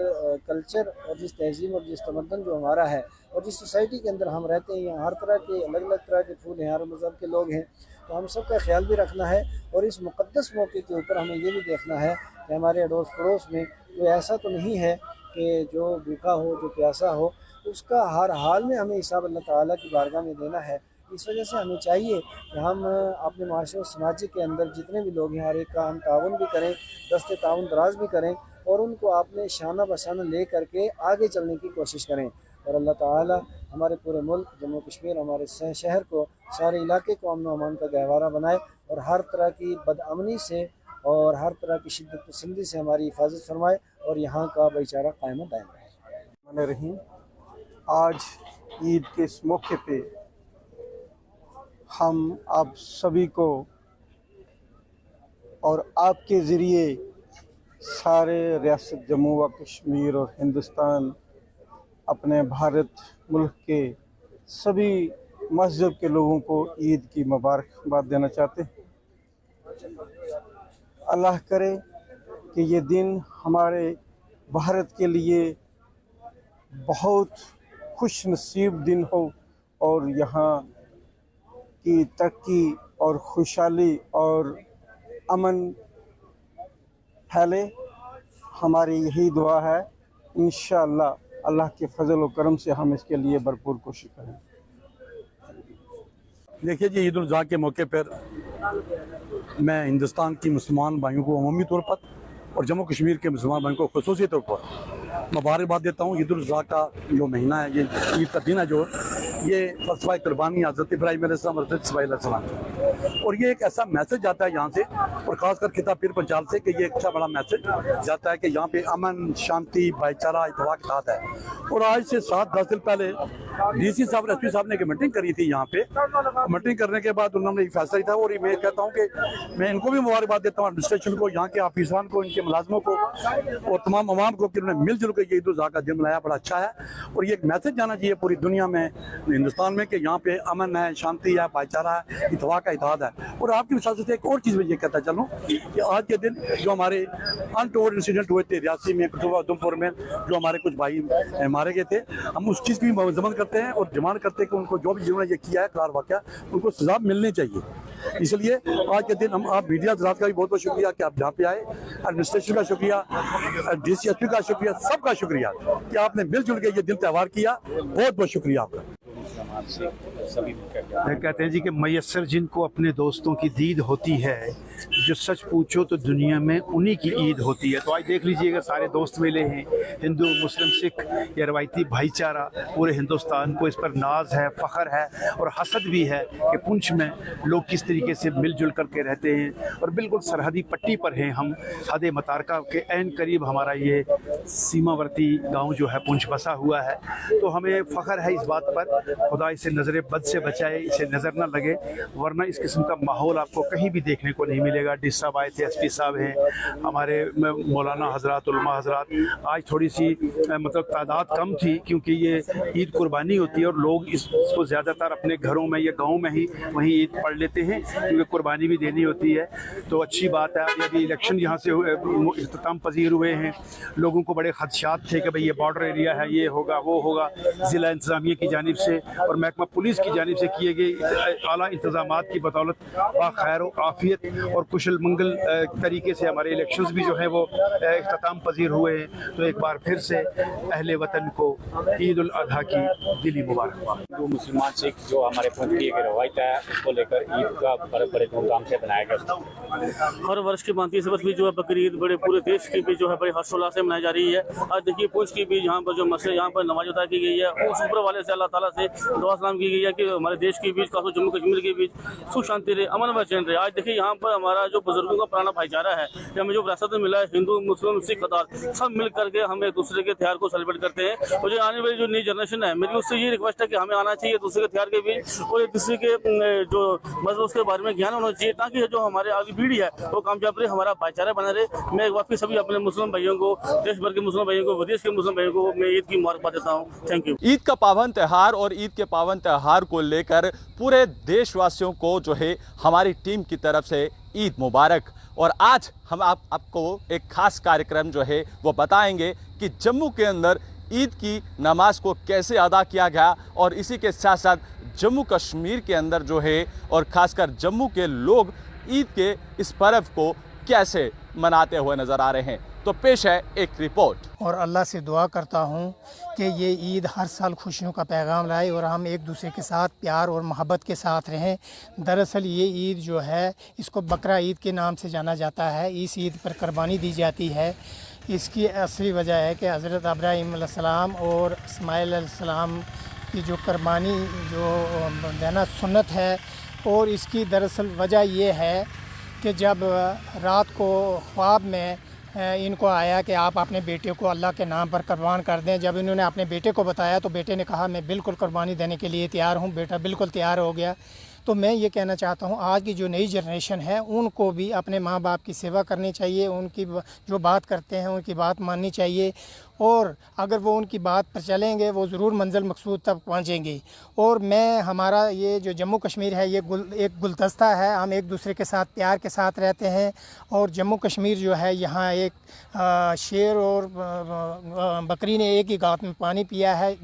कल्चर और जिस तहज़ीब और जिस तमद्दन जो हमारा है और जिस सोसाइटी के अंदर हम रहते हैं, यहाँ हर तरह के अलग अलग तरह के फूल हैं, हर मज़हब के लोग हैं, तो हम सब का ख्याल भी रखना है। और इस मुक़द्दस मौके के ऊपर हमें ये भी देखना है कि हमारे अड़ोस पड़ोस में कोई ऐसा तो नहीं है कि जो भूखा हो, जो प्यासा हो, उसका हर हाल में हमें हिसाब अल्लाह ताला की बारगाह में देना है। इस वजह से हमें चाहिए कि हम अपने माशरे और समाज के अंदर जितने भी लोग हैं हर एक का हम ताउन भी करें, दस्ते ताउन दराज भी करें और उनको अपने शाना बशाना ले करके आगे चलने की कोशिश करें। और अल्लाह ताला हमारे पूरे मुल्क जम्मू कश्मीर, हमारे शहर को, सारे इलाके को अमन व अमान का गहवारा बनाए और हर तरह की बदअमनी से और हर तरह की शिद्दत पसंदी से हमारी हिफाजत फरमाए और यहाँ का भाईचारा कायम दायम रहे। रहीम, आज ईद के इस मौके पे हम आप सभी को और आपके ज़रिए सारे रियासत जम्मू व कश्मीर और हिंदुस्तान, अपने भारत मुल्क के सभी मज़हब के लोगों को ईद की मुबारकबाद देना चाहते हैं। अल्लाह करे कि ये दिन हमारे भारत के लिए बहुत खुश नसीब दिन हो और यहाँ की तरक्की और खुशहाली और अमन फैले। हमारी यही दुआ है। इंशाअल्लाह अल्लाह के फजल और करम से हम इसके लिए भरपूर कोशिश करें। देखिए जी, ईद उल अज़हा के मौके पर मैं हिंदुस्तान की मुसलमान भाइयों को अमूमी तौर पर और जम्मू कश्मीर के मुसलमान भाइयों को ख़ुसूसी तौर पर मुबारकबाद देता हूँ। ईद उल अज़हा का जो महीना है, ये ईद का दिन है, जो ये फ़लसफ़ा कुर्बानी हज़रत इब्राहीम अलैहिस्सलाम और हज़रत इस्माईल अलैहिस्सलाम, और ये एक ऐसा मैसेज जाता है यहाँ से, और ख़ासकर खिताब पीर पंचाल से, कि ये एक अच्छा बड़ा मैसेज जाता है कि यहाँ पे अमन, शांति, भाईचारा, इत्तेफ़ाक के साथ है। और आज से 7-10 दिन पहले DC साहब, SP साहब ने एक मीटिंग करी थी यहाँ पे। मीटिंग करने के बाद उन्होंने एक फैसला लिया था, और मैं कहता हूँ कि मैं इनको भी मुबारकबाद देता हूँ, एडमिनिस्ट्रेशन को, यहाँ के ऑफिसरान को, इनके मुलाजमों को और तमाम अवाम को, कि उन्होंने मिलजुल के ईद उल अज़हा का दिन मनाया। बड़ा अच्छा है, और ये एक मैसेज जाना चाहिए पूरी दुनिया में, हिंदुस्तान में, कि यहाँ पे अमन है, शांति है, भाईचारा है, इत्तेफ़ाक का इत्तेहाद है। और आपकी विशाल से एक और चीज़ मैं ये कहता चलूँ कि आज के दिन जो हमारे अनटोल्ड इंसिडेंट हुए थे रियासी में, उधमपुर में, जो हमारे कुछ भाई मारे गए थे, हम उस चीज़ की मजम्मत करते हैं और डिमांड करते हैं कि उनको जो भी जिन्होंने ये किया है कार वाक़या, उनको सज़ा मिलनी चाहिए। इसलिए आज के दिन हम आप मीडिया हज़रात का भी बहुत बहुत शुक्रिया कि आप यहाँ पे आए, एडमिनिस्ट्रेशन का शुक्रिया, DC SP का शुक्रिया, सबका शुक्रिया कि आपने मिलजुल के ये दिन त्यौहार किया। बहुत बहुत शुक्रिया आपका। कहते हैं जी कि मैसर जिनको अपने दोस्तों की दीद होती है, जो सच पूछो तो दुनिया में उन्हीं की ईद होती है। तो आज देख लीजिएगा, सारे दोस्त मिले हैं, हिंदू, मुस्लिम, सिख, ये रवायती भाईचारा पूरे हिंदुस्तान को, इस पर नाज है, फ़ख्र है और हसद भी है कि पुंछ में लोग किस तरीके से मिलजुल करके रहते हैं। और बिल्कुल सरहदी पट्टी पर हैं हम, हद मुतारका के ऐन करीब हमारा ये सीमावर्ती गाँव जो है पुंछ बसा हुआ है। तो हमें फ़ख्र है इस बात पर। खुदा इसे नज़र बद से बचाए, इसे नज़र न लगे, वरना इस किस्म का माहौल आपको कहीं भी देखने को नहीं मिलेगा। डी साहब आए थे, SP साहब हैं, हमारे मौलाना हजरात, उलमा हजरात। आज थोड़ी सी मतलब तादाद कम थी, क्योंकि ये ईद कुर्बानी होती है और लोग इसको ज़्यादातर अपने घरों में या गाँव में ही वहीं ईद पढ़ लेते हैं, क्योंकि कुर्बानी भी देनी होती है। तो अच्छी बात है। अभी इलेक्शन यहाँ से इख्तिताम पजीर हुए हैं, लोगों को बड़े खदशात थे कि भाई ये बॉर्डर एरिया है, ये होगा, वो होगा, ज़िला इंतज़ामिया की जानिब से और महकमा पुलिस की जानिब से किए गए आला इंतजामात की बदौलत खैर व आफियत और कुशल मंगल तरीके से हमारे इलेक्शंस भी जो हैं वो इख्तिताम पजीर हुए हैं। तो एक बार फिर से अहले वतन को ईद उल अजहा की दिली मुबारकबाद। हिंदू मुसलमान सिख जो हमारे पंथ की एक रवायत है उसको लेकर ईद का बड़े धूमधाम से बनाया गया। हर वर्ष की भांति इस वर्ष भी जो है बकरीद बड़े पूरे देश की भी जो है बड़े हर्षोल्लास से मनाई जा रही है। आज देखिए पुंछ की भी यहाँ पर जो मस्जिद यहाँ पर नमाज अदा की गई है, उस ऊपर वाले से अल्लाह ताला से दुआ सलाम की गई है कि हमारे देश के बीच खासकर जम्मू कश्मीर के बीच सुख शांति रहे, अमन व चैन रहे। आज देखिए यहाँ पर हमारा जो बुजुर्गों का पुराना भाईचारा है, हमें जो विरासत में मिला है, हिंदू मुस्लिम सिख अदार सब मिल करके हम एक दूसरे के त्योहार को सेलिब्रेट करते हैं। और जो आने वाली जो नई जनरेशन है, मेरी उससे ये रिक्वेस्ट है कि हमें आना चाहिए दूसरे के त्योहार के बीच और एक दूसरे के जो मजहब उसके बारे में ज्ञान होना चाहिए, ताकि जो हमारे आगे पीढ़ी है वो कामयाब रहे, हमारा भाईचारा बना रहे। मैं एक बार फिर सभी अपने मुस्लिम भाइयों को, देश भर के मुस्लिम भाइयों को, विदेश के मुस्लिम भाइयों को मैं ईद की मुबारकबाद देता हूँ। Thank you. ईद का पावन त्यौहार और ईद के पावन त्यौहार को लेकर पूरे देशवासियों को जो है हमारी टीम की तरफ से ईद मुबारक। और आज हम आपको एक खास कार्यक्रम जो है वो बताएंगे कि जम्मू के अंदर ईद की नमाज को कैसे अदा किया गया और इसी के साथ साथ जम्मू कश्मीर के अंदर जो है और ख़ासकर जम्मू के लोग ईद के इस पर्व को कैसे मनाते हुए नज़र आ रहे हैं। तो पेश है एक रिपोर्ट। और अल्लाह से दुआ करता हूँ कि ये ईद हर साल खुशियों का पैगाम लाए और हम एक दूसरे के साथ प्यार और मोहब्बत के साथ रहें। दरअसल ये ईद जो है इसको बकरा ईद के नाम से जाना जाता है। इस ईद पर कुर्बानी दी जाती है। इसकी असली वजह है कि हज़रत इब्राहीम अलैहिस्सलाम और इस्माईल अलैहिस्सलाम की जो कुर्बानी जो देना सुन्नत है, और इसकी दरअसल वजह ये है कि जब रात को ख्वाब में इनको आया कि आप अपने बेटे को अल्लाह के नाम पर कुर्बान कर दें। जब इन्होंने अपने बेटे को बताया तो बेटे ने कहा मैं बिल्कुल कुर्बानी देने के लिए तैयार हूँ। बेटा बिल्कुल तैयार हो गया। तो मैं ये कहना चाहता हूँ आज की जो नई जनरेशन है उनको भी अपने माँ बाप की सेवा करनी चाहिए, उनकी जो बात करते हैं उनकी बात माननी चाहिए, और अगर वो उनकी बात पर चलेंगे वो ज़रूर मंजिल मकसूद तक पहुँचेंगे। और मैं हमारा ये जो जम्मू कश्मीर है ये एक गुलदस्ता है, हम एक दूसरे के साथ प्यार के साथ रहते हैं। और जम्मू कश्मीर जो है यहाँ एक शेर और बकरी ने एक ही गाँव में पानी पिया है,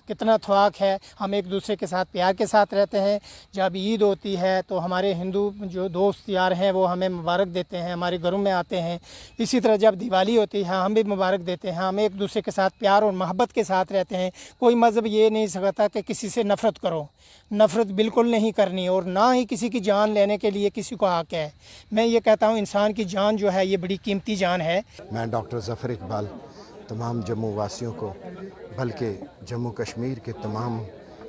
कितना ख्वाक है। हम एक दूसरे के साथ प्यार के साथ रहते हैं। जब ईद होती है तो हमारे हिंदू जो दोस्त यार हैं वो हमें मुबारक देते हैं, हमारे घरों में आते हैं। इसी तरह जब दिवाली होती है हम भी मुबारक देते हैं। हम एक दूसरे के साथ प्यार और मोहब्बत के साथ रहते हैं। कोई मज़हब ये नहीं सकता कि किसी से नफ़रत करो, नफ़रत बिल्कुल नहीं करनी, और ना ही किसी की जान लेने के लिए किसी को हक़ है। मैं ये कहता हूँ इंसान की जान जो है ये बड़ी कीमती जान है। मैं डॉक्टर ज़फ़र इकबाल तमाम जम्मू वासियों को, बल्कि जम्मू कश्मीर के तमाम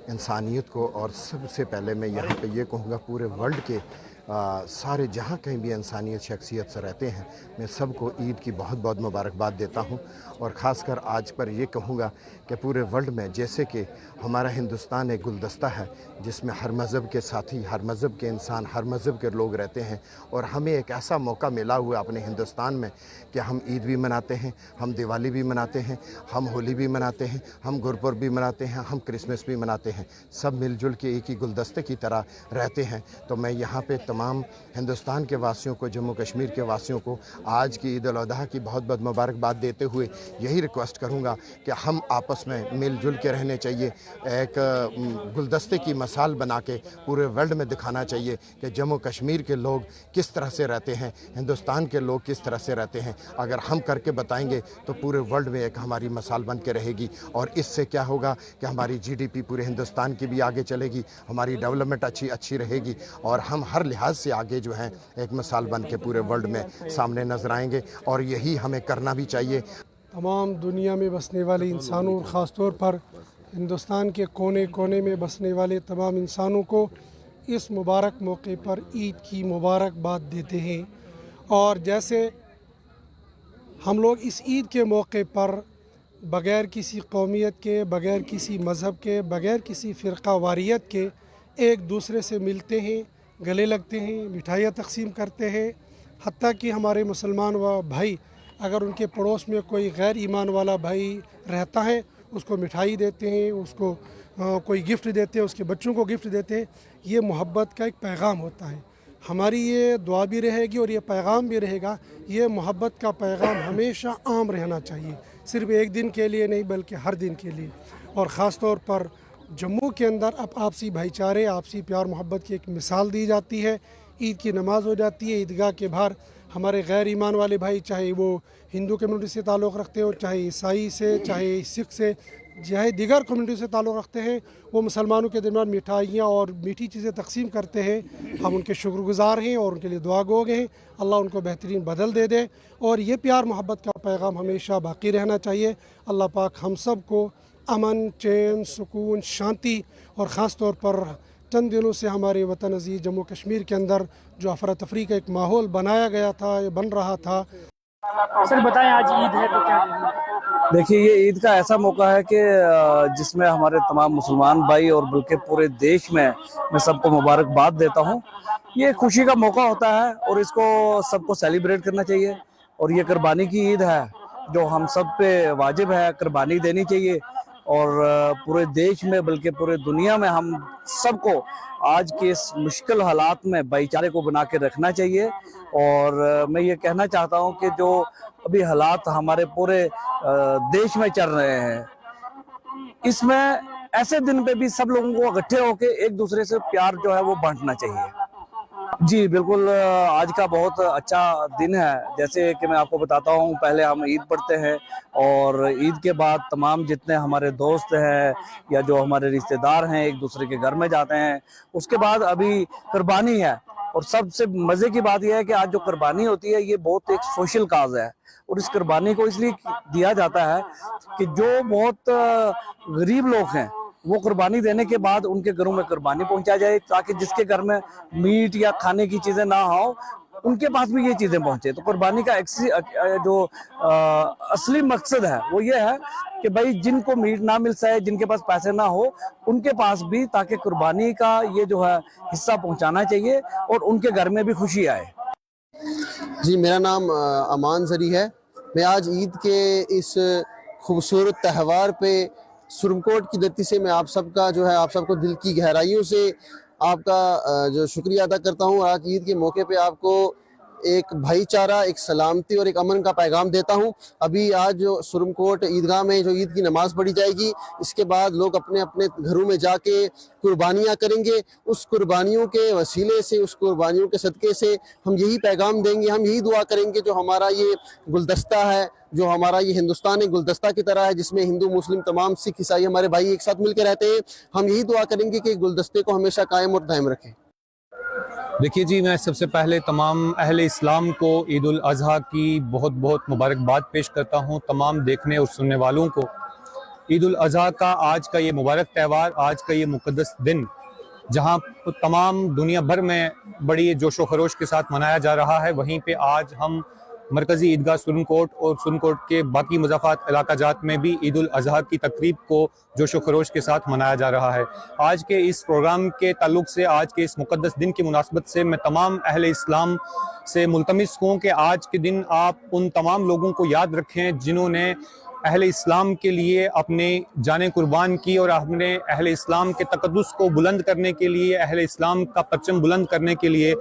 इंसानियत को, और सबसे पहले मैं यहाँ पे ये कहूँगा पूरे वर्ल्ड के सारे जहाँ कहीं भी इंसानियत शख्सियत से रहते हैं, मैं सबको ईद की बहुत बहुत मुबारकबाद देता हूँ। और ख़ासकर आज पर ये कहूँगा कि पूरे वर्ल्ड में जैसे कि हमारा हिंदुस्तान एक गुलदस्ता है जिसमें हर मज़हब के साथी, हर मज़हब के इंसान, हर मज़हब के लोग रहते हैं, और हमें एक ऐसा मौका मिला हुआ अपने हिंदुस्तान में कि हम ईद भी मनाते हैं, हम दिवाली भी मनाते हैं, हम होली भी मनाते हैं, हम गुरपुरब भी मनाते हैं, हम क्रिसमस भी मनाते हैं। सब मिलजुल के एक ही गुलदस्ते की तरह रहते हैं। तो मैं यहाँ पे तमाम हिंदुस्तान के वासियों को, जम्मू कश्मीर के वासियों को आज की ईद उल अज़हा की बहुत बहुत मुबारकबाद देते हुए यही रिक्वेस्ट करूँगा कि हम आपस में मिलजुल के रहने चाहिए। एक गुलदस्ते की मिसाल बना के पूरे वर्ल्ड में दिखाना चाहिए कि जम्मू कश्मीर के लोग किस तरह से रहते हैं, हिंदुस्तान के लोग किस तरह से रहते हैं। अगर हम करके बताएंगे तो पूरे वर्ल्ड में एक हमारी मिसाल बन के रहेगी, और इससे क्या होगा कि हमारी GDP पूरे हिंदुस्तान की भी आगे चलेगी, हमारी डेवलपमेंट अच्छी रहेगी, और हम हर लिहाज से आगे जो हैं एक मिसाल बन के पूरे वर्ल्ड में सामने नजर आएंगे। और यही हमें करना भी चाहिए। तमाम दुनिया में बसने वाले इंसानों, ख़ास तौर पर हिंदुस्तान के कोने कोने में बसने वाले तमाम इंसानों को इस मुबारक मौके पर ईद की मुबारकबाद देते हैं। और जैसे हम लोग इस ईद के मौके पर बग़ैर किसी कौमियत के, बग़ैर किसी मज़हब के, बग़ैर किसी फ़िरका वारियत के एक दूसरे से मिलते हैं, गले लगते हैं, मिठाइयाँ तक़सीम करते हैं। हत्ता कि हमारे मुसलमान व भाई अगर उनके पड़ोस में कोई गैर ईमान वाला भाई रहता है उसको मिठाई देते हैं, उसको कोई गिफ्ट देते हैं, उसके बच्चों को गिफ्ट देते हैं। ये मोहब्बत का एक पैगाम होता है। हमारी ये दुआ भी रहेगी और ये पैगाम भी रहेगा। ये मोहब्बत का पैगाम हमेशा आम रहना चाहिए, सिर्फ़ एक दिन के लिए नहीं बल्कि हर दिन के लिए। और ख़ास तौर पर जम्मू के अंदर अब आपसी भाईचारे, आपसी प्यार मोहब्बत की एक मिसाल दी जाती है। ईद की नमाज़ हो जाती है, ईदगाह के बाहर हमारे गैर ईमान वाले भाई, चाहे वो हिंदू कम्युनिटी से ताल्लुक़ रखते हो, चाहे ईसाई से, चाहे सिख से, चाहे दीगर कम्युनिटी से ताल्लुक़ रखते हैं, वो मुसलमानों के दरमियान मिठाइयाँ और मीठी चीज़ें तकसीम करते हैं। हम उनके शुक्रगुज़ार हैं और उनके लिए दुआ गो हैं। अल्लाह उनको बेहतरीन बदल दे दे और ये प्यार मोहब्बत का पैगाम हमेशा बाकी रहना चाहिए। अल्लाह पाक हम सब को अमन, चैन, सुकून, शांति और ख़ास तौर पर चंद दिनों से हमारे वतन अज़ीज़ जम्मू कश्मीर के अंदर जो अफरा तफरी का एक माहौल बनाया गया था, ये बन रहा था। सर बताएं, आज ईद है तो क्या? देखिए, ये ईद का ऐसा मौका है कि जिसमें हमारे तमाम मुसलमान भाई और बल्कि पूरे देश में मैं सबको मुबारकबाद देता हूँ। ये खुशी का मौका होता है और इसको सबको सेलिब्रेट करना चाहिए। और ये कुर्बानी की ईद है जो हम सब पे वाजिब है, कुर्बानी देनी चाहिए। और पूरे देश में बल्कि पूरे दुनिया में हम सबको आज के इस मुश्किल हालात में भाईचारे को बना के रखना चाहिए। और मैं ये कहना चाहता हूँ कि जो अभी हालात हमारे पूरे देश में चल रहे हैं, इसमें ऐसे दिन पे भी सब लोगों को इकट्ठे होकर एक दूसरे से प्यार जो है वो बांटना चाहिए। जी बिल्कुल, आज का बहुत अच्छा दिन है। जैसे कि मैं आपको बताता हूँ, पहले हम ईद पढ़ते हैं और ईद के बाद तमाम जितने हमारे दोस्त हैं या जो हमारे रिश्तेदार हैं एक दूसरे के घर में जाते हैं। उसके बाद अभी कुर्बानी है और सबसे मज़े की बात यह है कि आज जो कुर्बानी होती है ये बहुत एक सोशल काज है। और इस कुर्बानी को इसलिए दिया जाता है कि जो बहुत गरीब लोग हैं वो कुर्बानी देने के बाद उनके घरों में कुर्बानी पहुंचा जाए, ताकि जिसके घर में मीट या खाने की चीज़ें ना हो उनके पास भी ये चीज़ें पहुंचे। तो कुर्बानी का जो असली मकसद है वो ये है कि भाई जिनको मीट ना मिल सके, जिनके पास पैसे ना हो, उनके पास भी ताकि कुर्बानी का ये जो है हिस्सा पहुंचाना चाहिए और उनके घर में भी खुशी आए। जी, मेरा नाम अमान जरी है। मैं आज ईद के इस खूबसूरत त्यौहार पे सुरमकोट की धरती से मैं आप सबका जो है, आप सबको दिल की गहराइयों से आपका जो शुक्रिया अदा करता हूँ। आज ईद के मौके पे आपको एक भाईचारा, एक सलामती और एक अमन का पैगाम देता हूँ। अभी आज जो सुरमकोट ईदगाह में जो ईद की नमाज पढ़ी जाएगी, इसके बाद लोग अपने अपने घरों में जाके कुर्बानियाँ करेंगे। उस कुर्बानियों के वसीले से, उस कुर्बानियों के सदक़े से हम यही पैगाम देंगे, हम यही दुआ करेंगे जो हमारा ये गुलदस्ता है, जो हमारा ये हिंदुस्तान एक गुलदस्ता की तरह है जिसमें हिंदू मुस्लिम तमाम सिख ईसाई हमारे भाई एक साथ मिलकर रहते हैं। हम यही दुआ करेंगे कि गुलदस्ते को हमेशा कायम और दायम रखें। देखिए जी, मैं सबसे पहले तमाम अहले इस्लाम को ईद उल अज़हा की बहुत बहुत मुबारकबाद पेश करता हूँ। तमाम देखने और सुनने वालों को ईद उल अज़हा का आज का ये मुबारक त्यौहार, आज का ये मुक़द्दस दिन, जहाँ तमाम दुनिया भर में बड़ी जोश व खरोश के साथ मनाया जा रहा है, वहीं पे आज हम मरकज़ी ईदगाह सुरनकोट और सुरनकोट के बाकी मुज़ाफ़ात इलाका जात में भी ईद उल अज़हा की तकरीब को जोश व खरोश के साथ मनाया जा रहा है। आज के इस प्रोग्राम के ताल्लुक़ से, आज के इस मुक़द्दस दिन की मुनासबत से मैं तमाम अहले इस्लाम से मुल्तमिस हूँ कि आज के दिन आप उन तमाम लोगों को याद रखें जिन्होंने अहले इस्लाम के लिए अपने जानें कुर्बान की और अपने अहले इस्लाम के तक़द्दुस को बुलंद करने के लिए, अहले इस्लाम का परचम बुलंद करने के लिए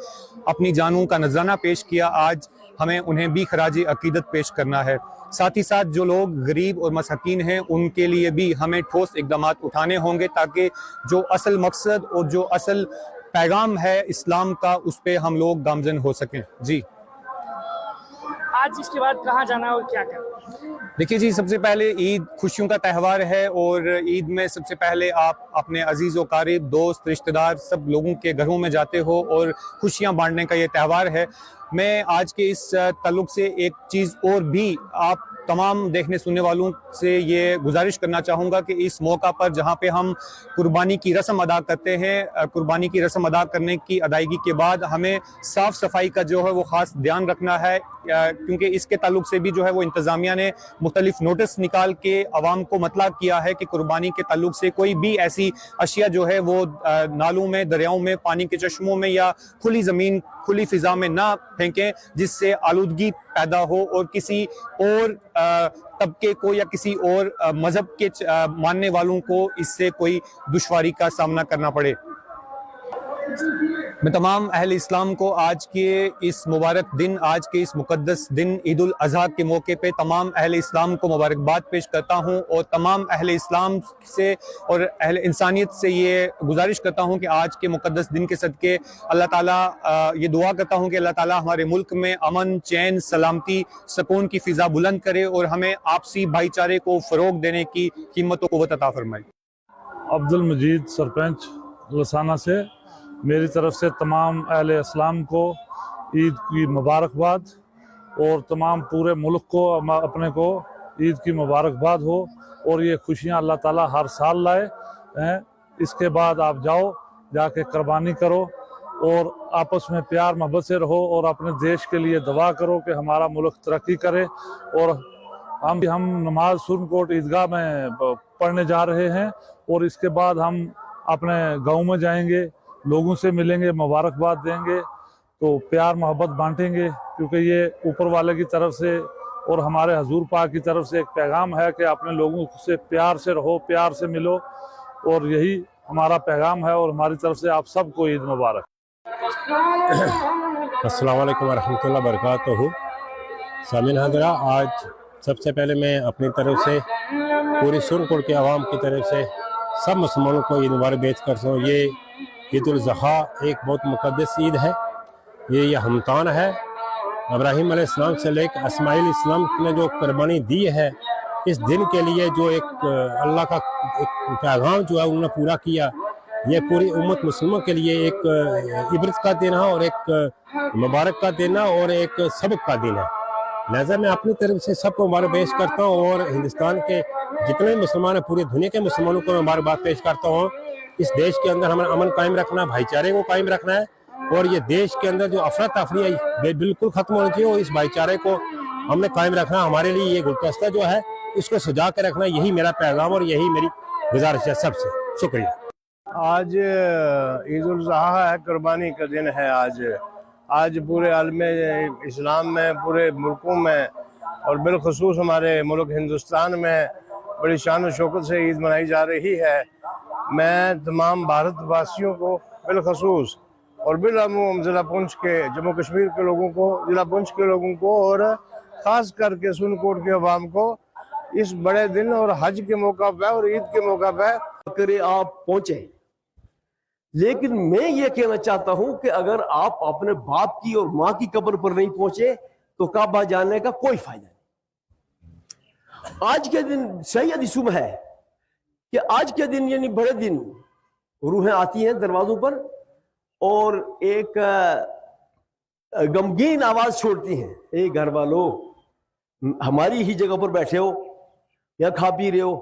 अपनी जानों का नजराना पेश किया। आज हमें उन्हें भी खराज अकीदत पेश करना है। साथ ही साथ जो लोग गरीब और मसाकीन हैं उनके लिए भी हमें ठोस इक़दामात उठाने होंगे, ताकि जो असल मकसद और जो असल पैगाम है इस्लाम का, उस पर हम लोग गामजन हो सकें। जी, आज इसके बाद कहाँ जाना है और क्या करना? देखिए जी, सबसे पहले ईद खुशियों का त्यौहार है और ईद में सबसे पहले आप अपने अजीज़ व क़रीब, दोस्त, रिश्तेदार सब लोगों के घरों में जाते हो और खुशियां बांटने का ये त्यौहार है। मैं आज के इस ताल्लुक़ से एक चीज़ और भी आप तमाम देखने सुनने वालों से ये गुजारिश करना चाहूँगा कि इस मौका पर जहाँ पे हम कुर्बानी की रस्म अदा करते हैं, कुर्बानी की रस्म अदा करने की अदायगी के बाद हमें साफ़ सफाई का जो है वो ख़ास ध्यान रखना है, क्योंकि इसके ताल्लुक़ से भी जो है वो इंतज़ामिया ने मुख्तलिफ नोटिस निकाल के आवाम को मतला किया है कि कुर्बानी के ताल्लुक़ से कोई भी ऐसी अशिया जो है वो नालों में, दरियाओं में, पानी के चश्मों में या खुली ज़मीन, खुली फ़िज़ा में ना फेंकें, जिससे आलूदगी पैदा हो और किसी और तबके को या किसी और मज़हब के मानने वालों को इससे कोई दुश्वारी का सामना करना पड़े। میں تمام اہل اسلام کو آج کے اس مبارک دن، آج کے اس مقدس دن عید الاضحیٰ کے موقع پہ تمام اہل اسلام کو مبارکباد پیش کرتا ہوں، اور تمام اہل اسلام سے اور اہل انسانیت سے یہ گزارش کرتا ہوں کہ آج کے مقدس دن کے صدقے اللہ تعالیٰ یہ دعا کرتا ہوں کہ اللہ تعالیٰ ہمارے ملک میں امن، چین، سلامتی، سکون کی فضا بلند کرے اور ہمیں آپسی بھائی چارے کو فروغ دینے کی ہمت و قوت عطا فرمائے۔ عبد المجید سرپنچ لسانہ سے میری طرف سے تمام اہل اسلام کو عید کی مبارکباد، اور تمام پورے ملک کو اپنے کو عید کی مبارکباد ہو، اور یہ خوشیاں اللہ تعالیٰ ہر سال لائے ہیں۔ اس کے بعد آپ جا کے قربانی کرو اور آپس میں پیار محبت سے رہو، اور اپنے دیش کے لیے دعا کرو کہ ہمارا ملک ترقی کرے۔ اور ہم نماز سرن کوٹ عیدگاہ میں پڑھنے جا رہے ہیں، اور اس کے بعد ہم اپنے گاؤں میں جائیں گے، لوگوں سے ملیں گے، مبارکباد دیں گے، تو پیار محبت بانٹیں گے، کیونکہ یہ اوپر والے کی طرف سے اور ہمارے حضور پاک کی طرف سے ایک پیغام ہے کہ اپنے لوگوں سے پیار سے رہو، پیار سے ملو، اور یہی ہمارا پیغام ہے، اور ہماری طرف سے آپ سب کو عید مبارک۔ السلام علیکم ورحمۃ اللہ وبرکاتہ۔ سامعین حضرات، آج سب سے پہلے میں اپنی طرف سے پوری سرن کوٹ کے عوام کی طرف سے سب مسلمانوں کو عید مبارک پیش کرتا ہوں۔ یہ عید الاضحیٰ ایک بہت مقدس عید ہے، یہ ہمتان ہے۔ ابراہیم علیہ السلام سے لے کر اسماعیل السلام نے جو قربانی دی ہے، اس دن کے لیے جو ایک اللہ کا ایک پیغام جو ہے انہوں نے پورا کیا، یہ پوری امت مسلموں کے لیے ایک عبرت کا دن ہے، اور ایک مبارک کا دن ہے، اور ایک سبق کا دن ہے۔ لہذا میں اپنی طرف سے سب کو مبارک پیش کرتا ہوں، اور ہندوستان کے جتنے مسلمان ہیں، پوری دنیا کے مسلمانوں کو مبارکباد پیش کرتا ہوں۔ اس دیش کے اندر ہمیں امن قائم رکھنا، بھائی چارے کو قائم رکھنا ہے، اور یہ دیش کے اندر جو افراتفری ہے بالکل ختم ہونا چاہیے، اور اس بھائی چارے کو ہم نے قائم رکھنا۔ ہمارے لیے یہ گلدستہ جو ہے اس کو سجا کے رکھنا، یہی میرا پیغام اور یہی میری گزارش ہے سب سے۔ شکریہ۔ آج عید الاضحیٰ ہے، قربانی کا دن ہے۔ آج پورے عالم اسلام میں، پورے ملکوں میں، اور بالخصوص ہمارے ملک ہندوستان میں بڑی شان و شوکت سے عید منائی جا رہی ہے۔ میں تمام بھارت واسیوں کو بالخصوص اور بالعموم ضلع پونچھ کے جموں کشمیر کے لوگوں کو، ضلع پونچھ کے لوگوں کو، اور خاص کر کے سرن کوٹ کے عوام کو اس بڑے دن اور حج کے موقع پہ اور عید کے موقع پہ آپ پہنچیں۔ لیکن میں یہ کہنا چاہتا ہوں کہ اگر آپ اپنے باپ کی اور ماں کی قبر پر نہیں پہنچے تو کعبہ جانے کا کوئی فائدہ نہیں۔ آج کے دن صحیح حدیث میں ہے کہ آج کے دن یعنی بڑے دن روحیں آتی ہیں دروازوں پر، اور ایک غمگین آواز چھوڑتی ہیں، اے گھر والوں، ہماری ہی جگہ پر بیٹھے ہو یا کھا پی رہے ہو،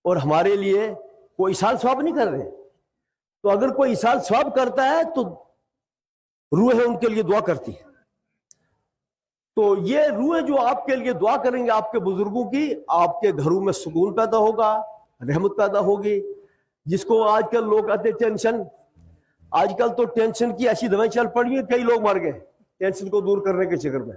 اور ہمارے لیے کوئی ایصال ثواب نہیں کر رہے۔ تو اگر کوئی ایصال ثواب کرتا ہے تو روحیں ان کے لیے دعا کرتی ہیں۔ تو یہ روحیں جو آپ کے لیے دعا کریں گے، آپ کے بزرگوں کی، آپ کے گھروں میں سکون پیدا ہوگا، رحمت پیدا ہوگی۔ جس کو آج کل لوگ کہتے ہیں ٹینشن، آج کل تو ٹینشن کی ایسی دوائیں چل پڑی ہیں، کئی لوگ مر گئے ٹینشن کو دور کرنے کے چکر میں۔